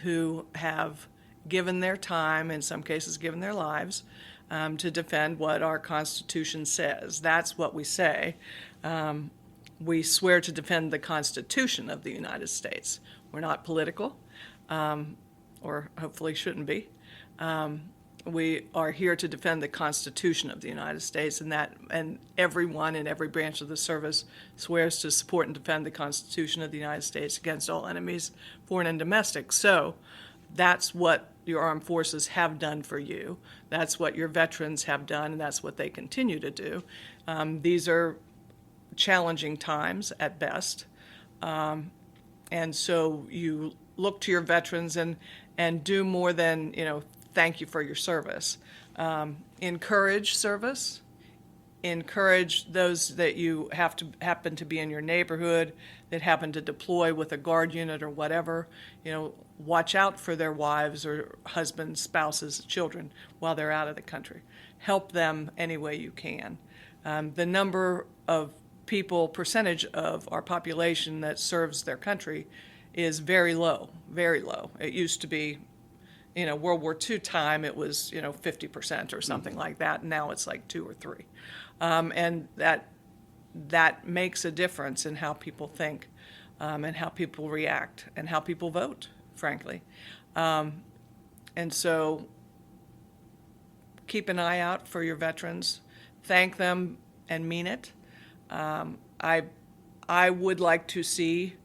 [SPEAKER 3] who have given their time, in some cases given their lives, to defend what our Constitution says. That's what we say. We swear to defend the Constitution of the United States. We're not political, or hopefully shouldn't be. We are here to defend the Constitution of the United States, and everyone in every branch of the service swears to support and defend the Constitution of the United States against all enemies, foreign and domestic. So that's what your armed forces have done for you. That's what your veterans have done, and that's what they continue to do. These are challenging times at best, and so you look to your veterans and do more than, thank you for your service. Encourage service. Encourage those that you happen to be in your neighborhood that happen to deploy with a guard unit or whatever. Watch out for their wives or husbands, spouses, children while they're out of the country. Help them any way you can. The number of percentage of our population that serves their country is very low, very low. It used to be, World War II time, it was, 50% or something like that. Now it's like 2 or 3. And that makes a difference in how people think, and how people react and how people vote, frankly. And so keep an eye out for your veterans. Thank them and mean it. I would like to see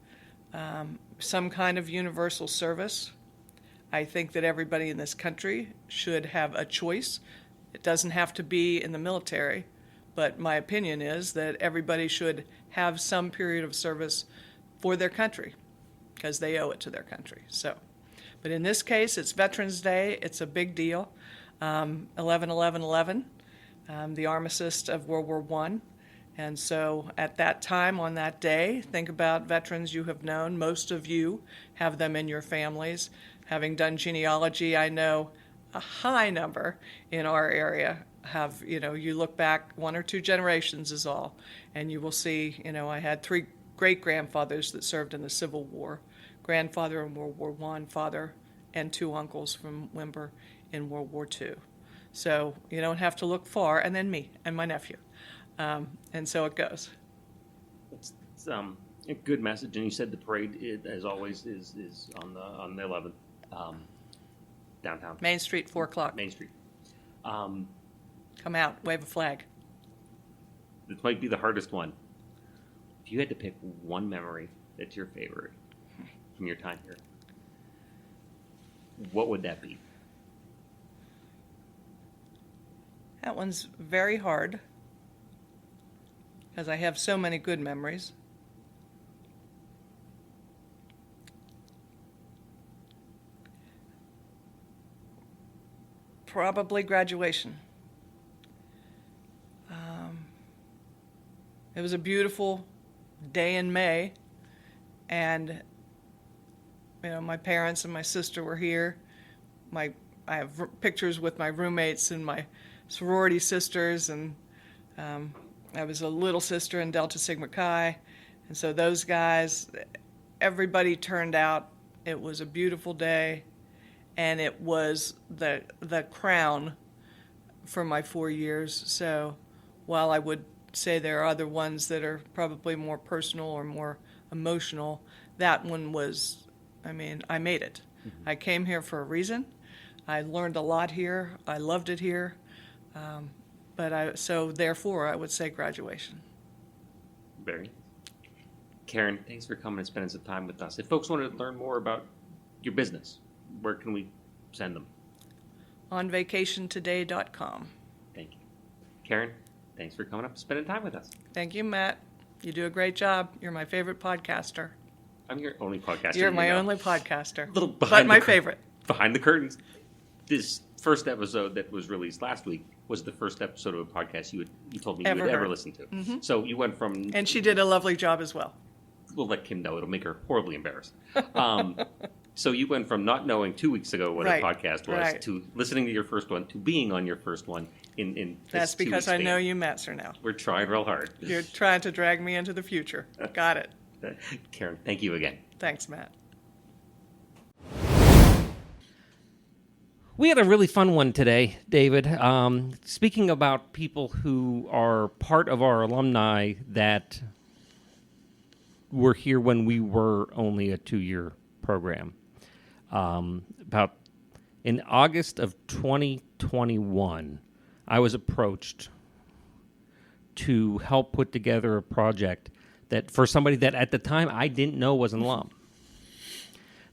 [SPEAKER 3] some kind of universal service. I think that everybody in this country should have a choice. It doesn't have to be in the military, but my opinion is that everybody should have some period of service for their country because they owe it to their country. But in this case, it's Veterans Day. It's a big deal. 11/11/11, the armistice of World War I. And so at that time, on that day, think about veterans you have known. Most of you have them in your families. Having done genealogy, I know a high number in our area have, you look back 1 or 2 generations is all, and you will see, I had 3 great-grandfathers that served in the Civil War, grandfather in World War I, father, and 2 uncles from Wimber in World War II. So you don't have to look far, and then me and my nephew. And so it goes.
[SPEAKER 4] It's a good message, and you said the parade, as always, is on the 11th, downtown.
[SPEAKER 3] Main Street, 4 o'clock.
[SPEAKER 4] Main Street.
[SPEAKER 3] Come out, wave a flag.
[SPEAKER 4] This might be the hardest one. If you had to pick one memory that's your favorite from your time here, what would that be?
[SPEAKER 3] That one's very hard because I have so many good memories. Probably graduation. It was a beautiful day in May, and my parents and my sister were here. I have pictures with my roommates and my sorority sisters, and I was a little sister in Delta Sigma Chi, and so those guys, everybody turned out. It was a beautiful day, and it was the crown for my 4 years. So while I would say there are other ones that are probably more personal or more emotional, that one was, I made it. Mm-hmm. I came here for a reason. I learned a lot here. I loved it here. So therefore, I would say graduation.
[SPEAKER 4] Barry. Karen, thanks for coming and spending some time with us. If folks want to learn more about your business, where can we send them?
[SPEAKER 3] On vacationtoday.com.
[SPEAKER 4] Thank you. Karen, thanks for coming up and spending time with us.
[SPEAKER 3] Thank you, Matt. You do a great job. You're my favorite podcaster.
[SPEAKER 4] I'm your only podcaster.
[SPEAKER 3] You're my only podcaster.
[SPEAKER 4] But
[SPEAKER 3] my favorite.
[SPEAKER 4] Behind the curtains. This first episode that was released last week was the first episode of a podcast you told me you would ever listen to. Mm-hmm. So you went from...
[SPEAKER 3] And she did a lovely job as well.
[SPEAKER 4] We'll let Kim know. It'll make her horribly embarrassed. So you went from not knowing 2 weeks ago what a podcast was to listening to your first one to being on your first one in
[SPEAKER 3] That's because I know you, Matzer, now.
[SPEAKER 4] We're trying real hard.
[SPEAKER 3] You're trying to drag me into the future. Got it.
[SPEAKER 4] Karen, thank you again.
[SPEAKER 3] Thanks, Matt.
[SPEAKER 1] We had a really fun one today, David. Speaking about people who are part of our alumni that were here when we were only a 2-year program. About in August of 2021, I was approached to help put together a project that for somebody that at the time I didn't know was an alum.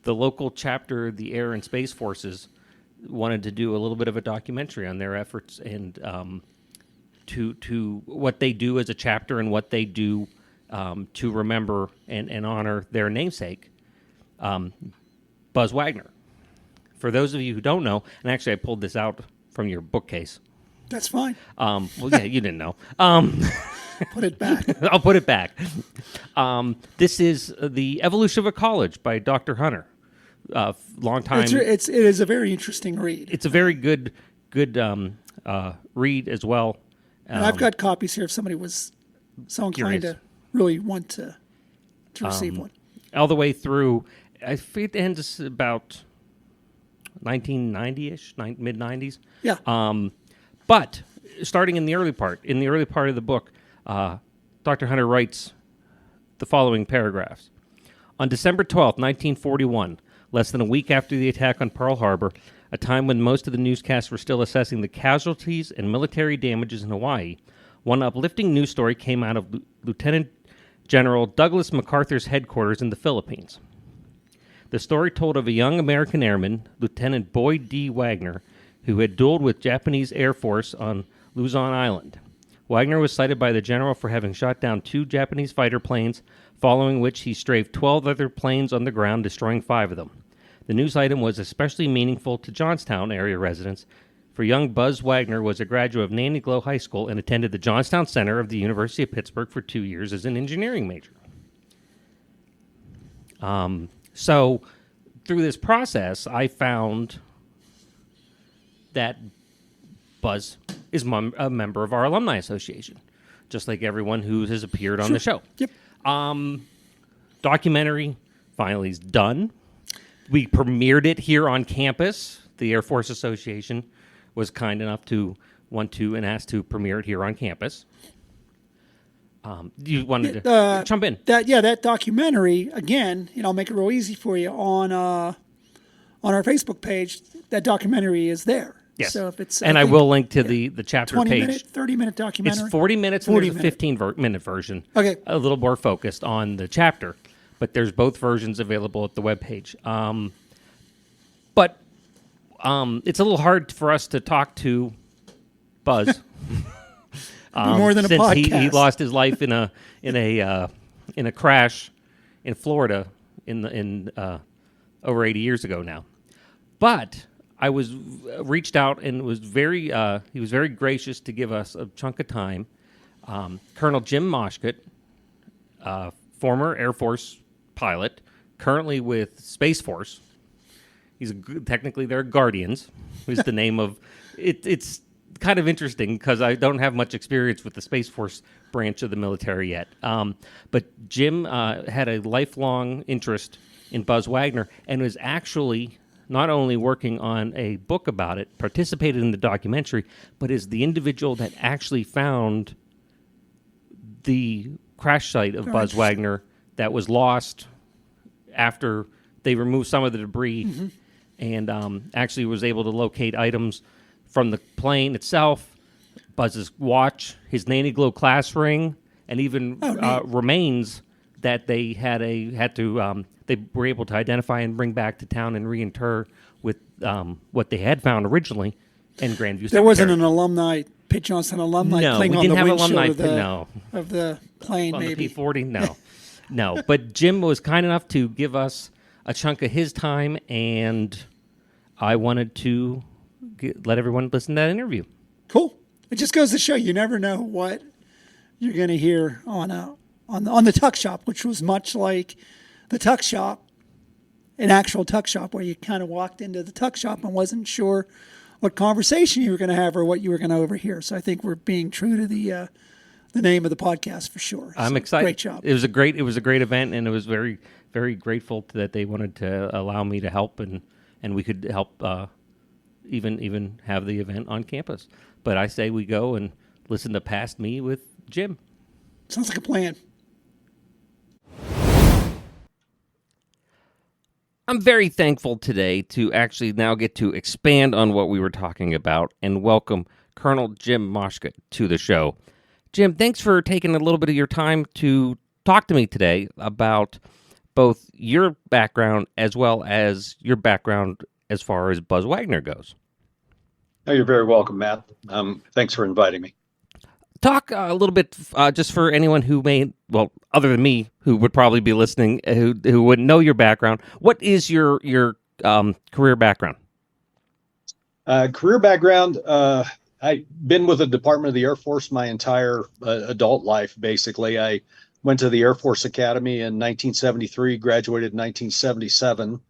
[SPEAKER 1] The local chapter of the Air and Space Forces wanted to do a little bit of a documentary on their efforts and to what they do as a chapter and what they do to remember and honor their namesake, Buzz Wagner. For those of you who don't know, and actually I pulled this out from your bookcase.
[SPEAKER 5] That's fine.
[SPEAKER 1] Well, yeah, you didn't know.
[SPEAKER 5] Put it back.
[SPEAKER 1] I'll put it back. This is The Evolution of a College by Dr. Hunter. Long time.
[SPEAKER 5] It is a very interesting read.
[SPEAKER 1] It's a very good read as well.
[SPEAKER 5] And I've got copies here if somebody was so inclined to really want to receive one.
[SPEAKER 1] All the way through, I think it ends about 1990-ish, mid-90s.
[SPEAKER 5] Yeah.
[SPEAKER 1] But starting in the early part of the book, Dr. Hunter writes the following paragraphs. On December 12th, 1941, less than a week after the attack on Pearl Harbor, a time when most of the newscasts were still assessing the casualties and military damages in Hawaii, one uplifting news story came out of Lieutenant General Douglas MacArthur's headquarters in the Philippines. The story told of a young American airman, Lieutenant Boyd D. Wagner, who had dueled with Japanese Air Force on Luzon Island. Wagner was cited by the general for having shot down 2 Japanese fighter planes, following which he strafed 12 other planes on the ground, destroying 5 of them. The news item was especially meaningful to Johnstown area residents, for young Buzz Wagner was a graduate of Nanny Glow High School and attended the Johnstown Center of the University of Pittsburgh for 2 years as an engineering major. So through this process, I found that Buzz is a member of our alumni association, just like everyone who has appeared on the show.
[SPEAKER 5] Yep.
[SPEAKER 1] Documentary finally is done. We premiered it here on campus. The Air Force Association was kind enough to want to and asked to premiere it here on campus. You wanted to jump in.
[SPEAKER 5] That documentary, again, I'll make it real easy for you. On our Facebook page, that documentary is there.
[SPEAKER 1] Yes.
[SPEAKER 5] So if it's,
[SPEAKER 1] I will link to the chapter
[SPEAKER 5] 20-minute,
[SPEAKER 1] page.
[SPEAKER 5] 30-minute documentary.
[SPEAKER 1] It's 40 minutes and there's a 15-minute version.
[SPEAKER 5] Okay.
[SPEAKER 1] A little more focused on the chapter, but there's both versions available at the webpage. But it's a little hard for us to talk to Buzz.
[SPEAKER 5] More than a
[SPEAKER 1] since
[SPEAKER 5] podcast.
[SPEAKER 1] He lost his life in a crash in Florida in over 80 years ago now. But I was reached out and was he was very gracious to give us a chunk of time. Colonel Jim Moschgat, former Air Force pilot, currently with Space Force. Technically they're Guardians, who's the name of it. It's kind of interesting because I don't have much experience with the Space Force branch of the military yet. But Jim had a lifelong interest in Buzz Wagner and was actually not only working on a book about it, participated in the documentary, but is the individual that actually found the crash site of Buzz Wagner that was lost after they removed some of the debris and actually was able to locate items from the plane itself, Buzz's watch, his Nanny Glow class ring, and even remains that they they were able to identify and bring back to town and reinter with what they had found originally in Grandview.
[SPEAKER 5] There wasn't an alumni, Pitt Johnson alumni cling on the windshield of the plane,
[SPEAKER 1] on
[SPEAKER 5] maybe.
[SPEAKER 1] The P-40, no. But Jim was kind enough to give us a chunk of his time, and I wanted to let everyone listen to that interview.
[SPEAKER 5] Cool. It just goes to show you never know what you're going to hear on the tuck shop, which was much like the tuck shop, an actual tuck shop where you kind of walked into the tuck shop and wasn't sure what conversation you were going to have or what you were going to overhear. So I think we're being true to the name of the podcast for sure.
[SPEAKER 1] I'm excited.
[SPEAKER 5] Great job.
[SPEAKER 1] It was a great event, and it was very, very grateful that they wanted to allow me to help and we could help even have the event on campus. But I say we go and listen to Past Me with Jim.
[SPEAKER 5] Sounds like a plan.
[SPEAKER 1] I'm very thankful today to actually now get to expand on what we were talking about and welcome Colonel Jim Moschgat to the show. Jim, thanks for taking a little bit of your time to talk to me today about both your background as well as your background as far as Buzz Wagner goes.
[SPEAKER 6] Oh, you're very welcome, Matt. Thanks for inviting me.
[SPEAKER 1] Talk a little bit, just for anyone who may, well, other than me, who would probably be listening, who wouldn't know your background. What is your career background?
[SPEAKER 6] Career background, I've been with the Department of the Air Force my entire adult life, basically. I went to the Air Force Academy in 1973, graduated in 1977,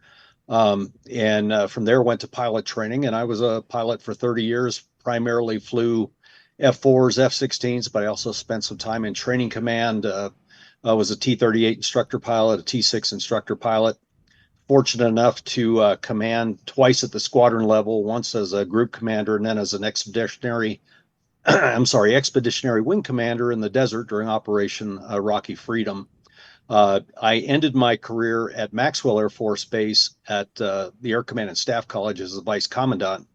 [SPEAKER 6] and from there went to pilot training. And I was a pilot for 30 years, primarily flew F-4s, F-16s, but I also spent some time in training command. I was a T-38 instructor pilot, a T-6 instructor pilot. Fortunate enough to command twice at the squadron level, once as a group commander and then as an expeditionary wing commander in the desert during Operation Rocky Freedom. I ended my career at Maxwell Air Force Base at the Air Command and Staff College as a vice commandant.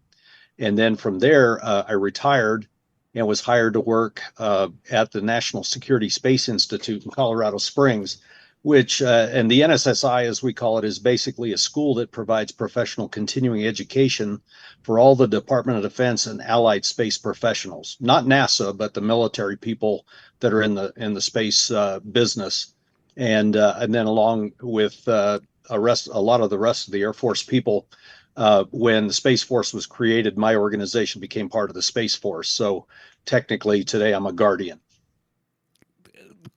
[SPEAKER 6] And then from there, I retired and was hired to work at the National Security Space Institute in Colorado Springs, which, and the NSSI, as we call it, is basically a school that provides professional continuing education for all the Department of Defense and allied space professionals, not NASA, but the military people that are in the space business. And then along with a lot of the rest of the Air Force people, when the Space Force was created, my organization became part of the Space Force. So technically today I'm a guardian.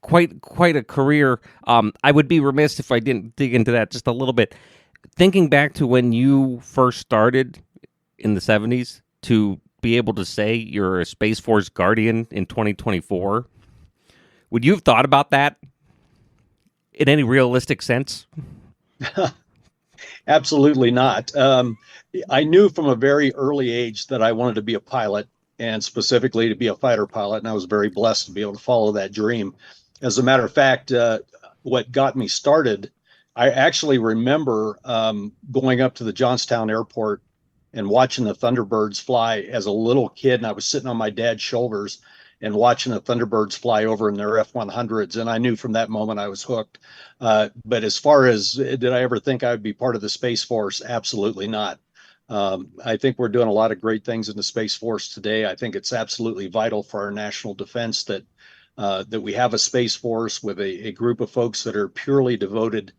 [SPEAKER 1] Quite a career. I would be remiss if I didn't dig into that just a little bit. Thinking back to when you first started in the 70s, to be able to say you're a Space Force guardian in 2024, would you have thought about that in any realistic sense?
[SPEAKER 6] Absolutely not. I knew from a very early age that I wanted to be a pilot, and specifically to be a fighter pilot, and I was very blessed to be able to follow that dream. As a matter of fact, what got me started, I actually remember going up to the Johnstown airport and watching the Thunderbirds fly as a little kid, and I was sitting on my dad's shoulders and watching the Thunderbirds fly over in their F-100s, and I knew from that moment I was hooked. But as far as did I ever think I would be part of the Space Force? Absolutely not. I think we're doing a lot of great things in the Space Force today. I think it's absolutely vital for our national defense that we have a Space Force with a group of folks that are purely devoted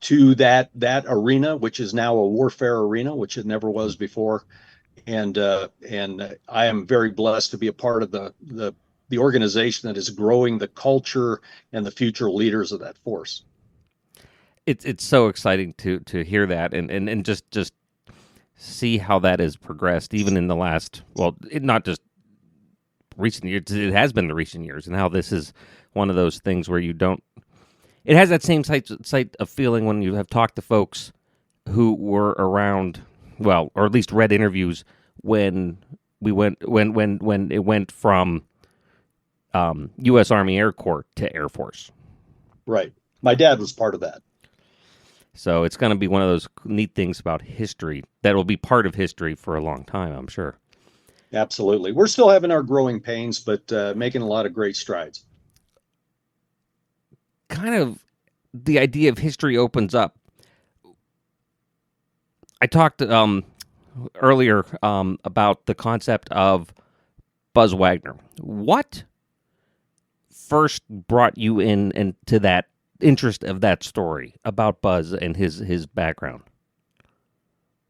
[SPEAKER 6] to that arena, which is now a warfare arena, which it never was before. And I am very blessed to be a part of the organization that is growing the culture and the future leaders of that force.
[SPEAKER 1] It's so exciting to hear that and just see how that has progressed, even in the last, well, not just recent years, it has been the recent years, and how this is one of those things where you don't, it has that same sight of feeling when you have talked to folks who were around, well, or at least read interviews when it went from U.S. Army Air Corps to Air Force.
[SPEAKER 6] Right. My dad was part of that.
[SPEAKER 1] So it's going to be one of those neat things about history that will be part of history for a long time, I'm sure.
[SPEAKER 6] Absolutely. We're still having our growing pains, but making a lot of great strides.
[SPEAKER 1] Kind of the idea of history opens up. I talked earlier about the concept of Buzz Wagner. What first brought you into that interest of that story about Buzz and his background?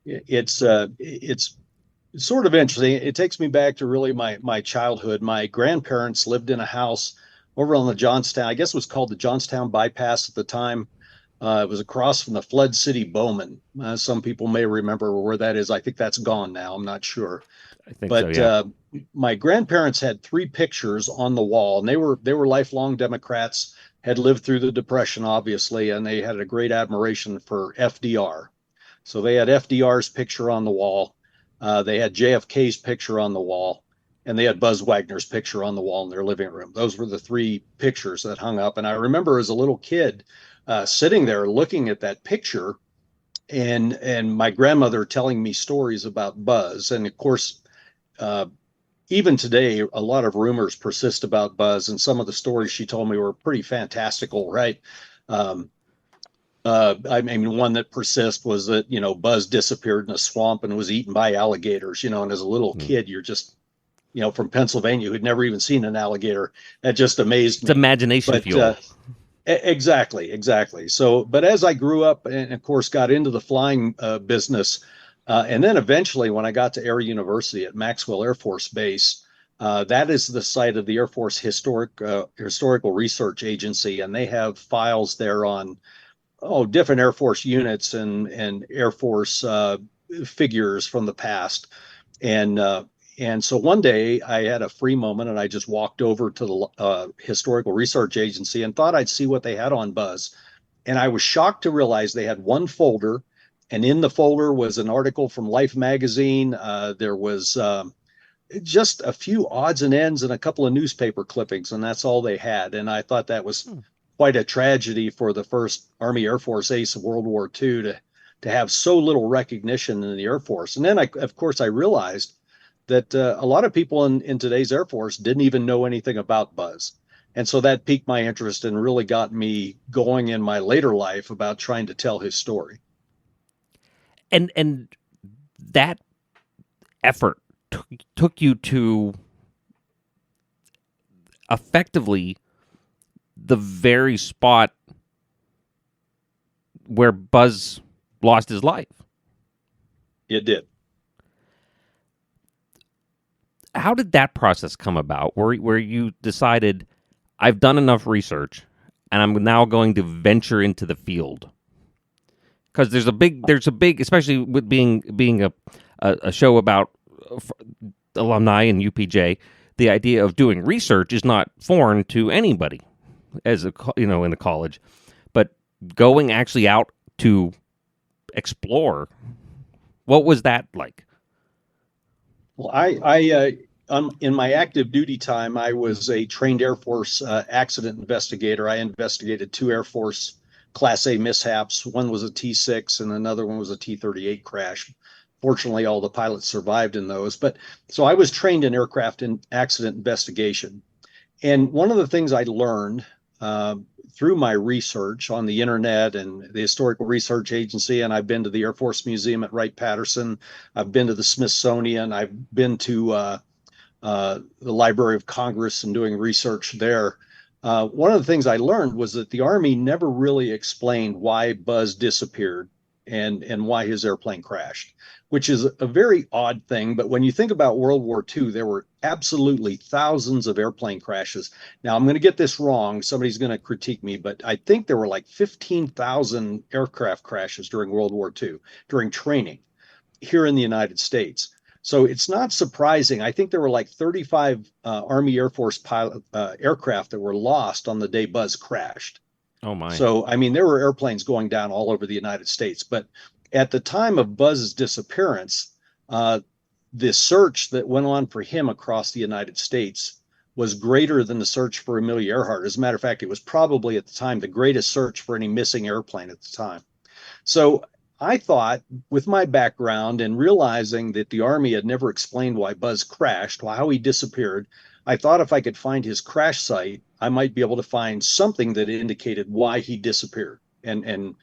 [SPEAKER 6] It's sort of interesting. It takes me back to really my childhood. My grandparents lived in a house over on the Johnstown, I guess it was called the Johnstown Bypass at the time. It was across from the Flood City Bowman. Some people may remember where that is. I think that's gone now. I'm not sure.
[SPEAKER 1] I think
[SPEAKER 6] but
[SPEAKER 1] so, yeah.
[SPEAKER 6] My grandparents had 3 pictures on the wall, and they were lifelong Democrats, had lived through the Depression, obviously, and they had a great admiration for FDR. So they had FDR's picture on the wall. They had JFK's picture on the wall, and they had Buzz Wagner's picture on the wall in their living room. Those were the three pictures that hung up. And I remember as a little kid sitting there looking at that picture, and my grandmother telling me stories about Buzz. And of course, even today, a lot of rumors persist about Buzz, and some of the stories she told me were pretty fantastical, right? I mean, one that persists was that, Buzz disappeared in a swamp and was eaten by alligators, and as a little kid, you're just, from Pennsylvania, who'd never even seen an alligator. That just amazed me.
[SPEAKER 1] It's imagination fuel.
[SPEAKER 6] Exactly. So, but as I grew up and of course got into the flying business, and then eventually when I got to Air University at Maxwell Air Force Base, that is the site of the Air Force Historical Research Agency, and they have files there on different Air Force units and Air Force figures from the past. And so one day I had a free moment and I just walked over to the Historical Research Agency and thought I'd see what they had on Buzz. And I was shocked to realize they had one folder, and in the folder was an article from Life magazine. There was just a few odds and ends and a couple of newspaper clippings, and that's all they had. And I thought that was quite a tragedy for the first Army Air Force ace of World War II to have so little recognition in the Air Force. And then, of course, I realized that a lot of people in today's Air Force didn't even know anything about Buzz. And so that piqued my interest and really got me going in my later life about trying to tell his story.
[SPEAKER 1] And that effort took you to effectively the very spot where Buzz lost his life.
[SPEAKER 6] It did.
[SPEAKER 1] How did that process come about? Where you decided, I've done enough research, and I'm now going to venture into the field? Because there's a big, especially with being a show about alumni and UPJ, the idea of doing research is not foreign to anybody, as in the college, but going actually out to explore, what was that like?
[SPEAKER 6] Well, I in my active duty time, I was a trained Air Force accident investigator. I investigated 2 Air Force Class A mishaps. One was a T-6 and another one was a T-38 crash. Fortunately, all the pilots survived in those. But so I was trained in aircraft and accident investigation. And one of the things I learned through my research on the internet and the Historical Research Agency, and I've been to the Air Force Museum at Wright-Patterson, I've been to the Smithsonian, I've been to the Library of Congress and doing research there. One of the things I learned was that the Army never really explained why Buzz disappeared and why his airplane crashed, which is a very odd thing. But when you think about World War II, there were absolutely thousands of airplane crashes. Now, I'm going to get this wrong. Somebody's going to critique me, but I think there were like 15,000 aircraft crashes during World War II, during training here in the United States. So it's not surprising. I think there were like 35 Army Air Force pilot aircraft that were lost on the day Buzz crashed.
[SPEAKER 1] Oh, my.
[SPEAKER 6] So, I mean, there were airplanes going down all over the United States. But at the time of Buzz's disappearance, the search that went on for him across the United States was greater than the search for Amelia Earhart. As a matter of fact, it was probably at the time the greatest search for any missing airplane at the time. So I thought, with my background and realizing that the Army had never explained why Buzz crashed, how he disappeared, I thought if I could find his crash site, I might be able to find something that indicated why he disappeared and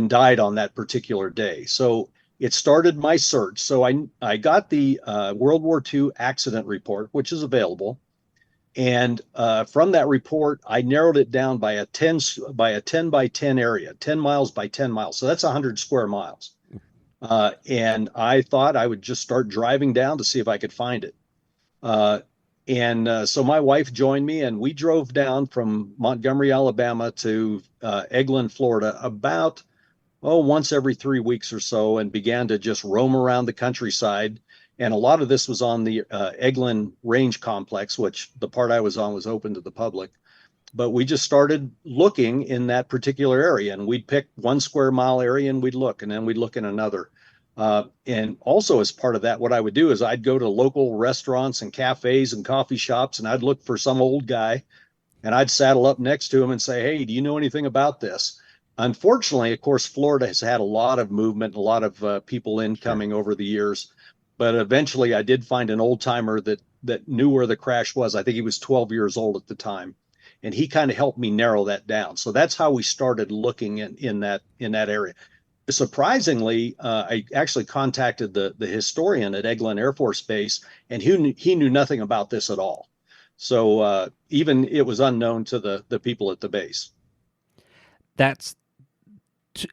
[SPEAKER 6] died on that particular day. So it started my search. So I got the World War II accident report, which is available. And from that report, I narrowed it down by a 10 by 10 area, 10 miles by 10 miles. So that's 100 square miles. And I thought I would just start driving down to see if I could find it. So my wife joined me, and we drove down from Montgomery, Alabama to Eglin, Florida, about once every 3 weeks or so, and began to just roam around the countryside. And a lot of this was on the Eglin Range Complex, which the part I was on was open to the public. But we just started looking in that particular area, and we'd pick 1 square mile area and we'd look, and then we'd look in another. And also as part of that, what I would do is I'd go to local restaurants and cafes and coffee shops, and I'd look for some old guy, and I'd saddle up next to him and say, "Hey, do you know anything about this?" Unfortunately, of course, Florida has had a lot of movement, a lot of people incoming over the years. But eventually, I did find an old timer that knew where the crash was. I think he was 12 years old at the time, and he kind of helped me narrow that down. So that's how we started looking in that area. Surprisingly, I actually contacted the historian at Eglin Air Force Base, and he knew nothing about this at all. So even it was unknown to the people at the base.
[SPEAKER 1] That's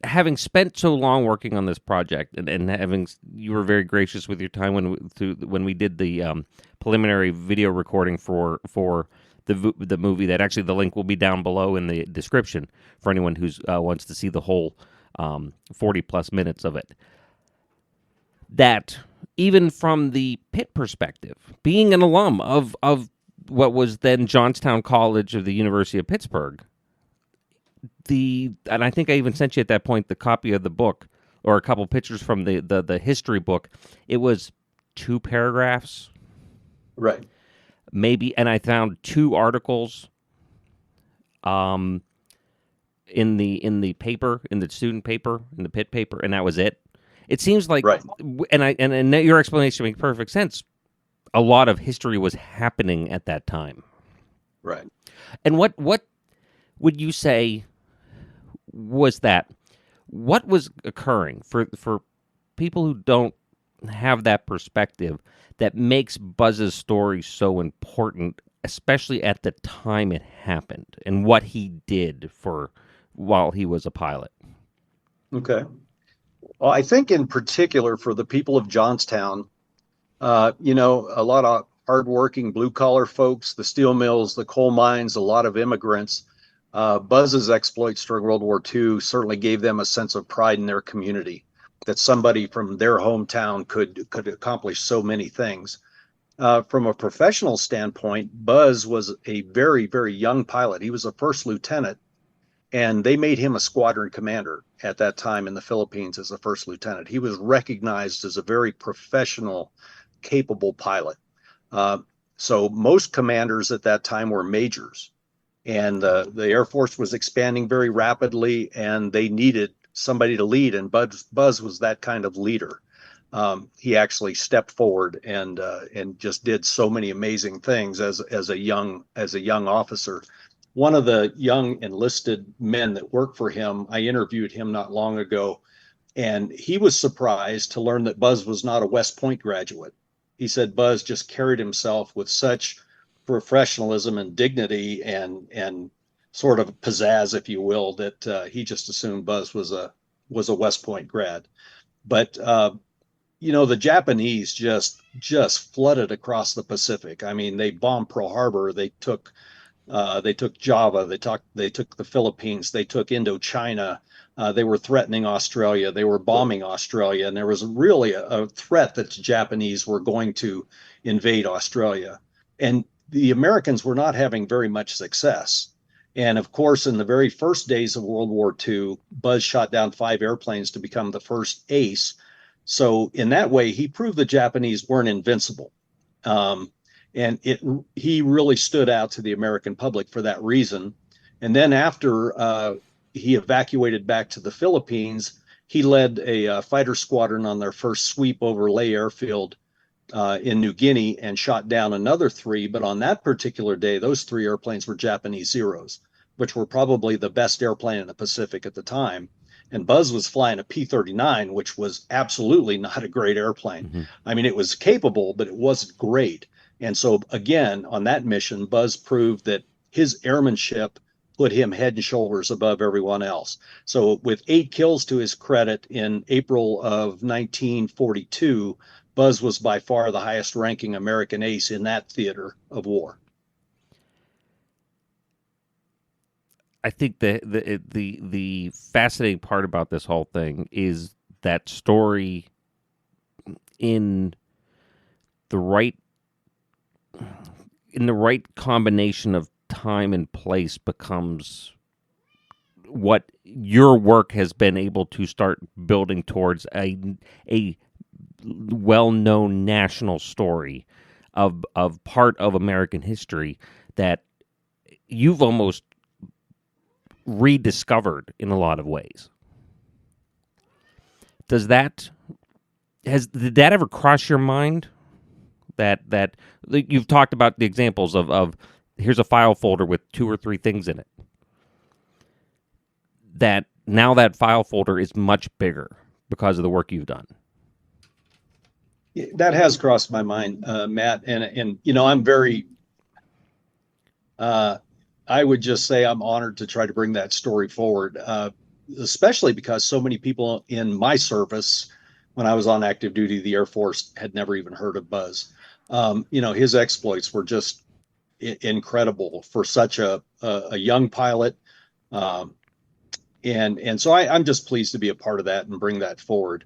[SPEAKER 1] having spent so long working on this project, and having, you were very gracious with your time when we did the preliminary video recording for the movie. That actually, the link will be down below in the description for anyone who's wants to see the whole 40 plus minutes of it. That even from the Pitt perspective, being an alum of what was then Johnstown College of the University of Pittsburgh, and I think I even sent you at that point the copy of the book, or a couple pictures from the history book. It was 2 paragraphs,
[SPEAKER 6] right?
[SPEAKER 1] Maybe, and I found 2 articles, in the paper, in the student paper, in the Pitt paper, and that was it. It seems like,
[SPEAKER 6] right.
[SPEAKER 1] And your explanation makes perfect sense. A lot of history was happening at that time,
[SPEAKER 6] right?
[SPEAKER 1] And what would you say was that? What was occurring for people who don't have that perspective that makes Buzz's story so important, especially at the time it happened, and what he did while he was a pilot?
[SPEAKER 6] Okay. Well, I think in particular for the people of Johnstown, a lot of hardworking blue collar folks, the steel mills, the coal mines, a lot of immigrants. Buzz's exploits during World War II certainly gave them a sense of pride in their community, that somebody from their hometown could accomplish so many things. From a professional standpoint, Buzz was a very, very young pilot. He was a first lieutenant, and they made him a squadron commander at that time in the Philippines as a first lieutenant. He was recognized as a very professional, capable pilot. So most commanders at that time were majors. And the Air Force was expanding very rapidly, and they needed somebody to lead. And Buzz was that kind of leader. He actually stepped forward and just did so many amazing things as a young officer. One of the young enlisted men that worked for him, I interviewed him not long ago, and he was surprised to learn that Buzz was not a West Point graduate. He said Buzz just carried himself with such professionalism and dignity and sort of pizzazz, if you will, that he just assumed Buzz was a West Point grad. But the Japanese just flooded across the Pacific. I mean, they bombed Pearl Harbor. They took Java. They took the Philippines. They took Indochina. They were threatening Australia. They were bombing Australia, and there was really a threat that the Japanese were going to invade Australia. And the Americans were not having very much success. And of course, in the very first days of World War II, Buzz shot down 5 airplanes to become the first ace. So in that way, he proved the Japanese weren't invincible. And he really stood out to the American public for that reason. And then after he evacuated back to the Philippines, he led a fighter squadron on their first sweep over Lae Airfield in New Guinea and shot down another 3. But on that particular day, those 3 airplanes were Japanese Zeros, which were probably the best airplane in the Pacific at the time. And Buzz was flying a P-39, which was absolutely not a great airplane. Mm-hmm. I mean, it was capable, but it wasn't great. And so, again, on that mission, Buzz proved that his airmanship put him head and shoulders above everyone else. So with 8 kills to his credit in April of 1942, Buzz was by far the highest ranking American ace in that theater of war.
[SPEAKER 1] I think the fascinating part about this whole thing is that story in the right combination of time and place becomes what your work has been able to start building towards a well-known national story of part of American history that you've almost rediscovered in a lot of ways. Did that ever cross your mind? That you've talked about the examples of here's a file folder with 2 or 3 things in it. That now that file folder is much bigger because of the work you've done.
[SPEAKER 6] That has crossed my mind, Matt, and I'm very. I would just say I'm honored to try to bring that story forward, especially because so many people in my service, when I was on active duty, the Air Force, had never even heard of Buzz. His exploits were just incredible for such a young pilot. And so I'm just pleased to be a part of that and bring that forward.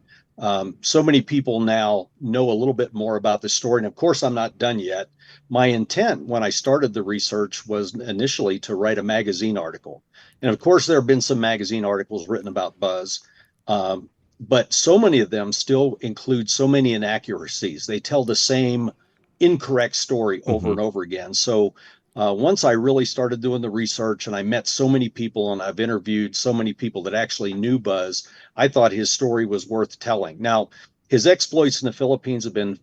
[SPEAKER 6] So many people now know a little bit more about the story. And of course, I'm not done yet. My intent when I started the research was initially to write a magazine article. And of course, there have been some magazine articles written about Buzz. But so many of them still include so many inaccuracies. They tell the same incorrect story over and over again. So once I really started doing the research and I met so many people and I've interviewed so many people that actually knew Buzz, I thought his story was worth telling. Now, his exploits in the Philippines have been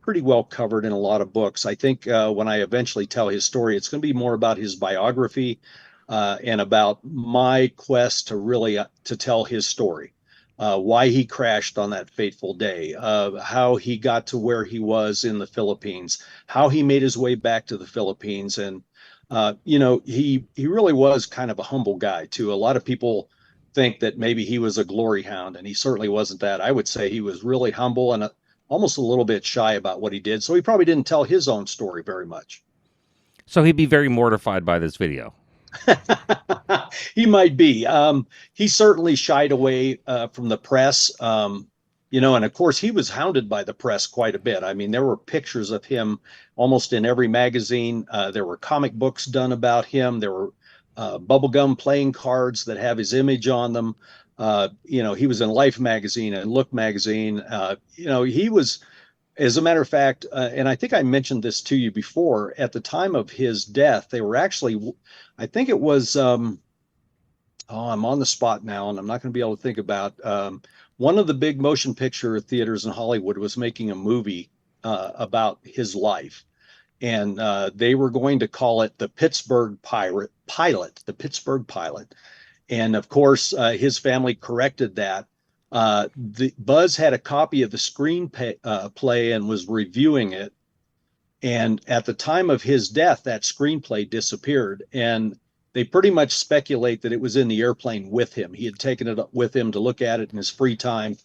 [SPEAKER 6] pretty well covered in a lot of books. I think when I eventually tell his story, it's going to be more about his biography and about my quest to really to tell his story. Why he crashed on that fateful day, how he got to where he was in the Philippines, how he made his way back to the Philippines. And, he really was kind of a humble guy, too. A lot of people think that maybe he was a glory hound, and he certainly wasn't that. I would say he was really humble and almost a little bit shy about what he did. So he probably didn't tell his own story very much.
[SPEAKER 1] So he'd be very mortified by this video.
[SPEAKER 6] He might be. He certainly shied away from the press, and of course he was hounded by the press quite a bit. I mean, there were pictures of him almost in every magazine. There were comic books done about him. There were bubblegum playing cards that have his image on them. He was in Life magazine and Look magazine. He was, as a matter of fact, and I think I mentioned this to you before, at the time of his death, they were actually, I think it was, I'm on the spot now, and I'm not going to be able to think about, one of the big motion picture theaters in Hollywood was making a movie about his life. And they were going to call it the Pittsburgh the Pittsburgh Pilot. And of course, his family corrected that. Buzz had a copy of the screenplay and was reviewing it. And at the time of his death, that screenplay disappeared. And they pretty much speculate that it was in the airplane with him. He had taken it up with him to look at it in his free time.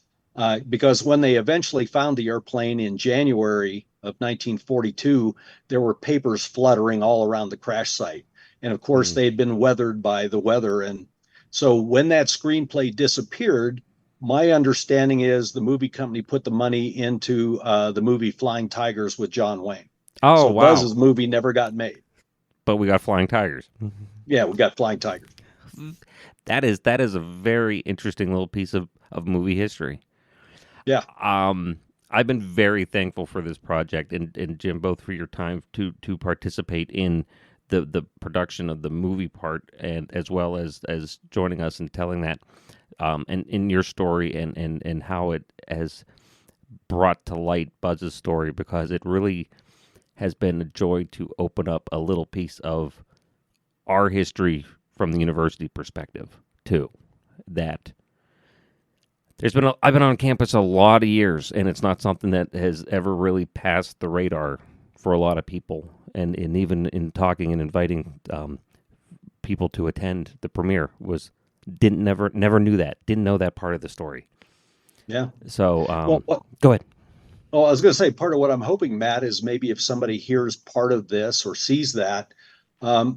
[SPEAKER 6] Because when they eventually found the airplane in January of 1942, there were papers fluttering all around the crash site. And of course, they had been weathered by the weather. And so when that screenplay disappeared, my understanding is the movie company put the money into the movie Flying Tigers with John Wayne.
[SPEAKER 1] Oh,
[SPEAKER 6] so
[SPEAKER 1] wow.
[SPEAKER 6] Buzz's movie never got made.
[SPEAKER 1] But we got Flying Tigers.
[SPEAKER 6] Yeah, we got Flying Tigers.
[SPEAKER 1] That is a very interesting little piece of movie history.
[SPEAKER 6] Yeah.
[SPEAKER 1] I've been very thankful for this project and Jim, both for your time to participate in the production of the movie part, and as well as joining us and telling that and in your story and how it has brought to light Buzz's story, because it really has been a joy to open up a little piece of our history from the university perspective too. That I've been on campus a lot of years, and it's not something that has ever really passed the radar for a lot of people. And even in talking and inviting people to attend the premiere never knew that, didn't know that part of the story.
[SPEAKER 6] Yeah.
[SPEAKER 1] So go ahead.
[SPEAKER 6] Well, I was going to say, part of what I'm hoping, Matt, is maybe if somebody hears part of this or sees that,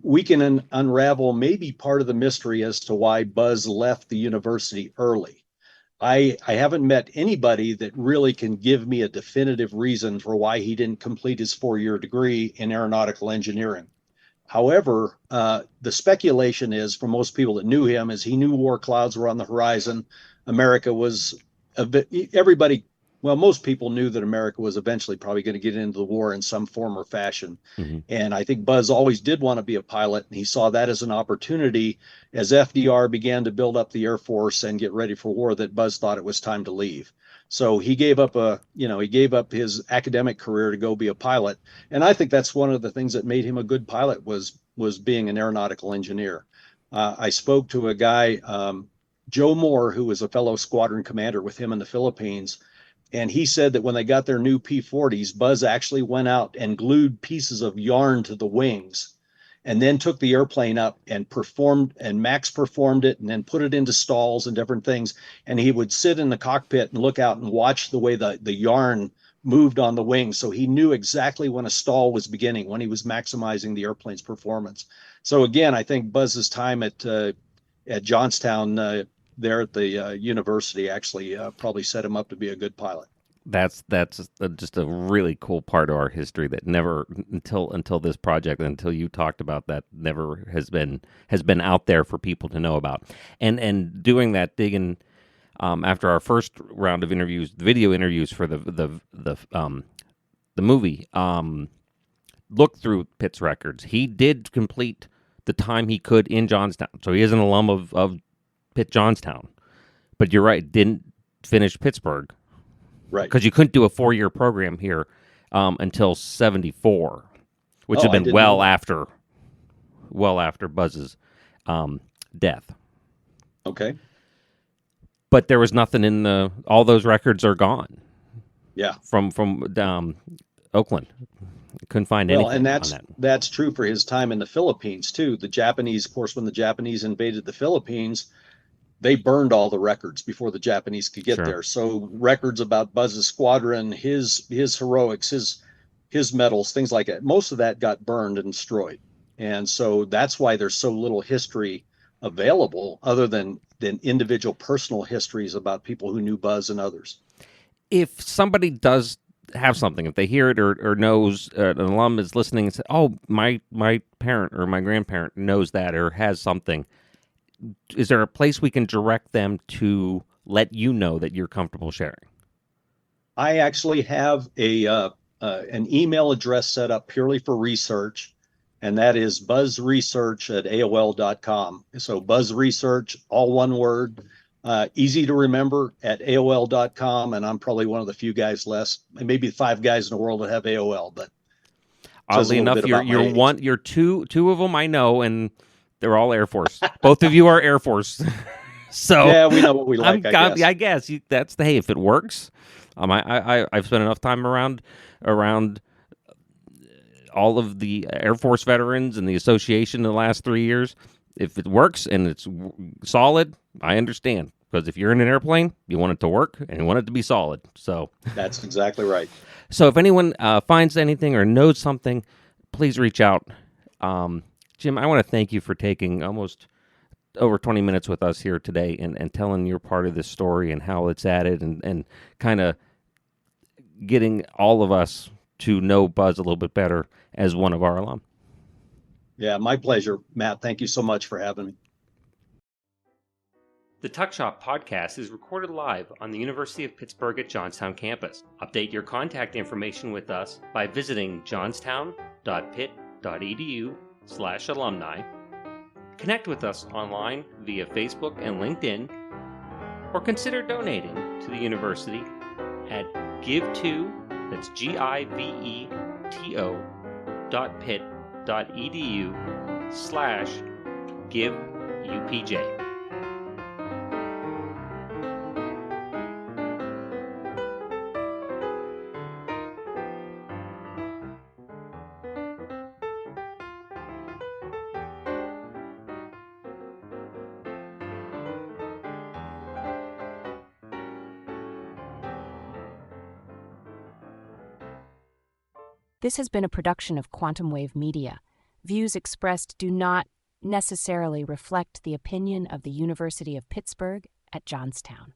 [SPEAKER 6] we can unravel maybe part of the mystery as to why Buzz left the university early. I haven't met anybody that really can give me a definitive reason for why he didn't complete his 4-year degree in aeronautical engineering. However, the speculation is, for most people that knew him, is he knew war clouds were on the horizon. America was, everybody, well, most people knew that America was eventually probably going to get into the war in some form or fashion.
[SPEAKER 1] Mm-hmm.
[SPEAKER 6] And I think Buzz always did want to be a pilot, and he saw that as an opportunity as FDR began to build up the Air Force and get ready for war, that Buzz thought it was time to leave. So he gave up his academic career to go be a pilot. And I think that's one of the things that made him a good pilot was being an aeronautical engineer. I spoke to a guy, Joe Moore, who was a fellow squadron commander with him in the Philippines. And he said that when they got their new P-40s, Buzz actually went out and glued pieces of yarn to the wings and then took the airplane up and performed, and Max performed it and then put it into stalls and different things. And he would sit in the cockpit and look out and watch the way the yarn moved on the wings. So he knew exactly when a stall was beginning, when he was maximizing the airplane's performance. So again, I think Buzz's time at Johnstown there at the university actually probably set him up to be a good pilot.
[SPEAKER 1] That's just a really cool part of our history that never until this project, until you talked about that, never has been out there for people to know about. And doing that, digging after our first round of interviews, video interviews for the movie, looked through Pitt's records. He did complete the time he could in Johnstown, so he is an alum of Pitt Johnstown. But you're right, didn't finish Pittsburgh.
[SPEAKER 6] Right.
[SPEAKER 1] Because you couldn't do a 4-year program here until 74, which had been well after Buzz's death.
[SPEAKER 6] Okay.
[SPEAKER 1] But there was nothing in all those records are gone.
[SPEAKER 6] Yeah.
[SPEAKER 1] From Oakland. Couldn't find anything.
[SPEAKER 6] Well, and that's true for his time in the Philippines too. The Japanese, of course, when the Japanese invaded the Philippines, they burned all the records before the Japanese could get there. So records about Buzz's squadron, his heroics, his medals, things like that, most of that got burned and destroyed. And so that's why there's so little history available other than individual personal histories about people who knew Buzz and others.
[SPEAKER 1] If somebody does have something, if they hear it or knows, an alum is listening and say, oh, my parent or my grandparent knows that or has something, is there a place we can direct them to let you know that you're comfortable sharing?
[SPEAKER 6] I actually have an email address set up purely for research, and that is buzzresearch@aol.com. So buzzresearch, all one word, easy to remember, at aol.com. And I'm probably one of the few guys less, maybe 5 guys in the world that have AOL. But
[SPEAKER 1] oddly enough, you're two of them I know, and they're all Air Force. Both of you are Air Force. So
[SPEAKER 6] yeah, we know what we like.
[SPEAKER 1] I guess that's hey, if it works. I've spent enough time around all of the Air Force veterans and the association in the last 3 years. If it works and it's solid, I understand. Because if you're in an airplane, you want it to work and you want it to be solid. So
[SPEAKER 6] that's exactly right.
[SPEAKER 1] So if anyone finds anything or knows something, please reach out. Jim, I want to thank you for taking almost over 20 minutes with us here today and telling your part of this story and how it's added and kind of getting all of us to know Buzz a little bit better as one of our alum.
[SPEAKER 6] Yeah, my pleasure, Matt. Thank you so much for having me.
[SPEAKER 4] The Tuck Shop podcast is recorded live on the University of Pittsburgh at Johnstown campus. Update your contact information with us by visiting johnstown.pitt.edu/alumni. Connect with us online via Facebook and LinkedIn, or consider donating to the university at give2.pitt.edu/giveupj.
[SPEAKER 7] This has been a production of Quantum Wave Media. Views expressed do not necessarily reflect the opinion of the University of Pittsburgh at Johnstown.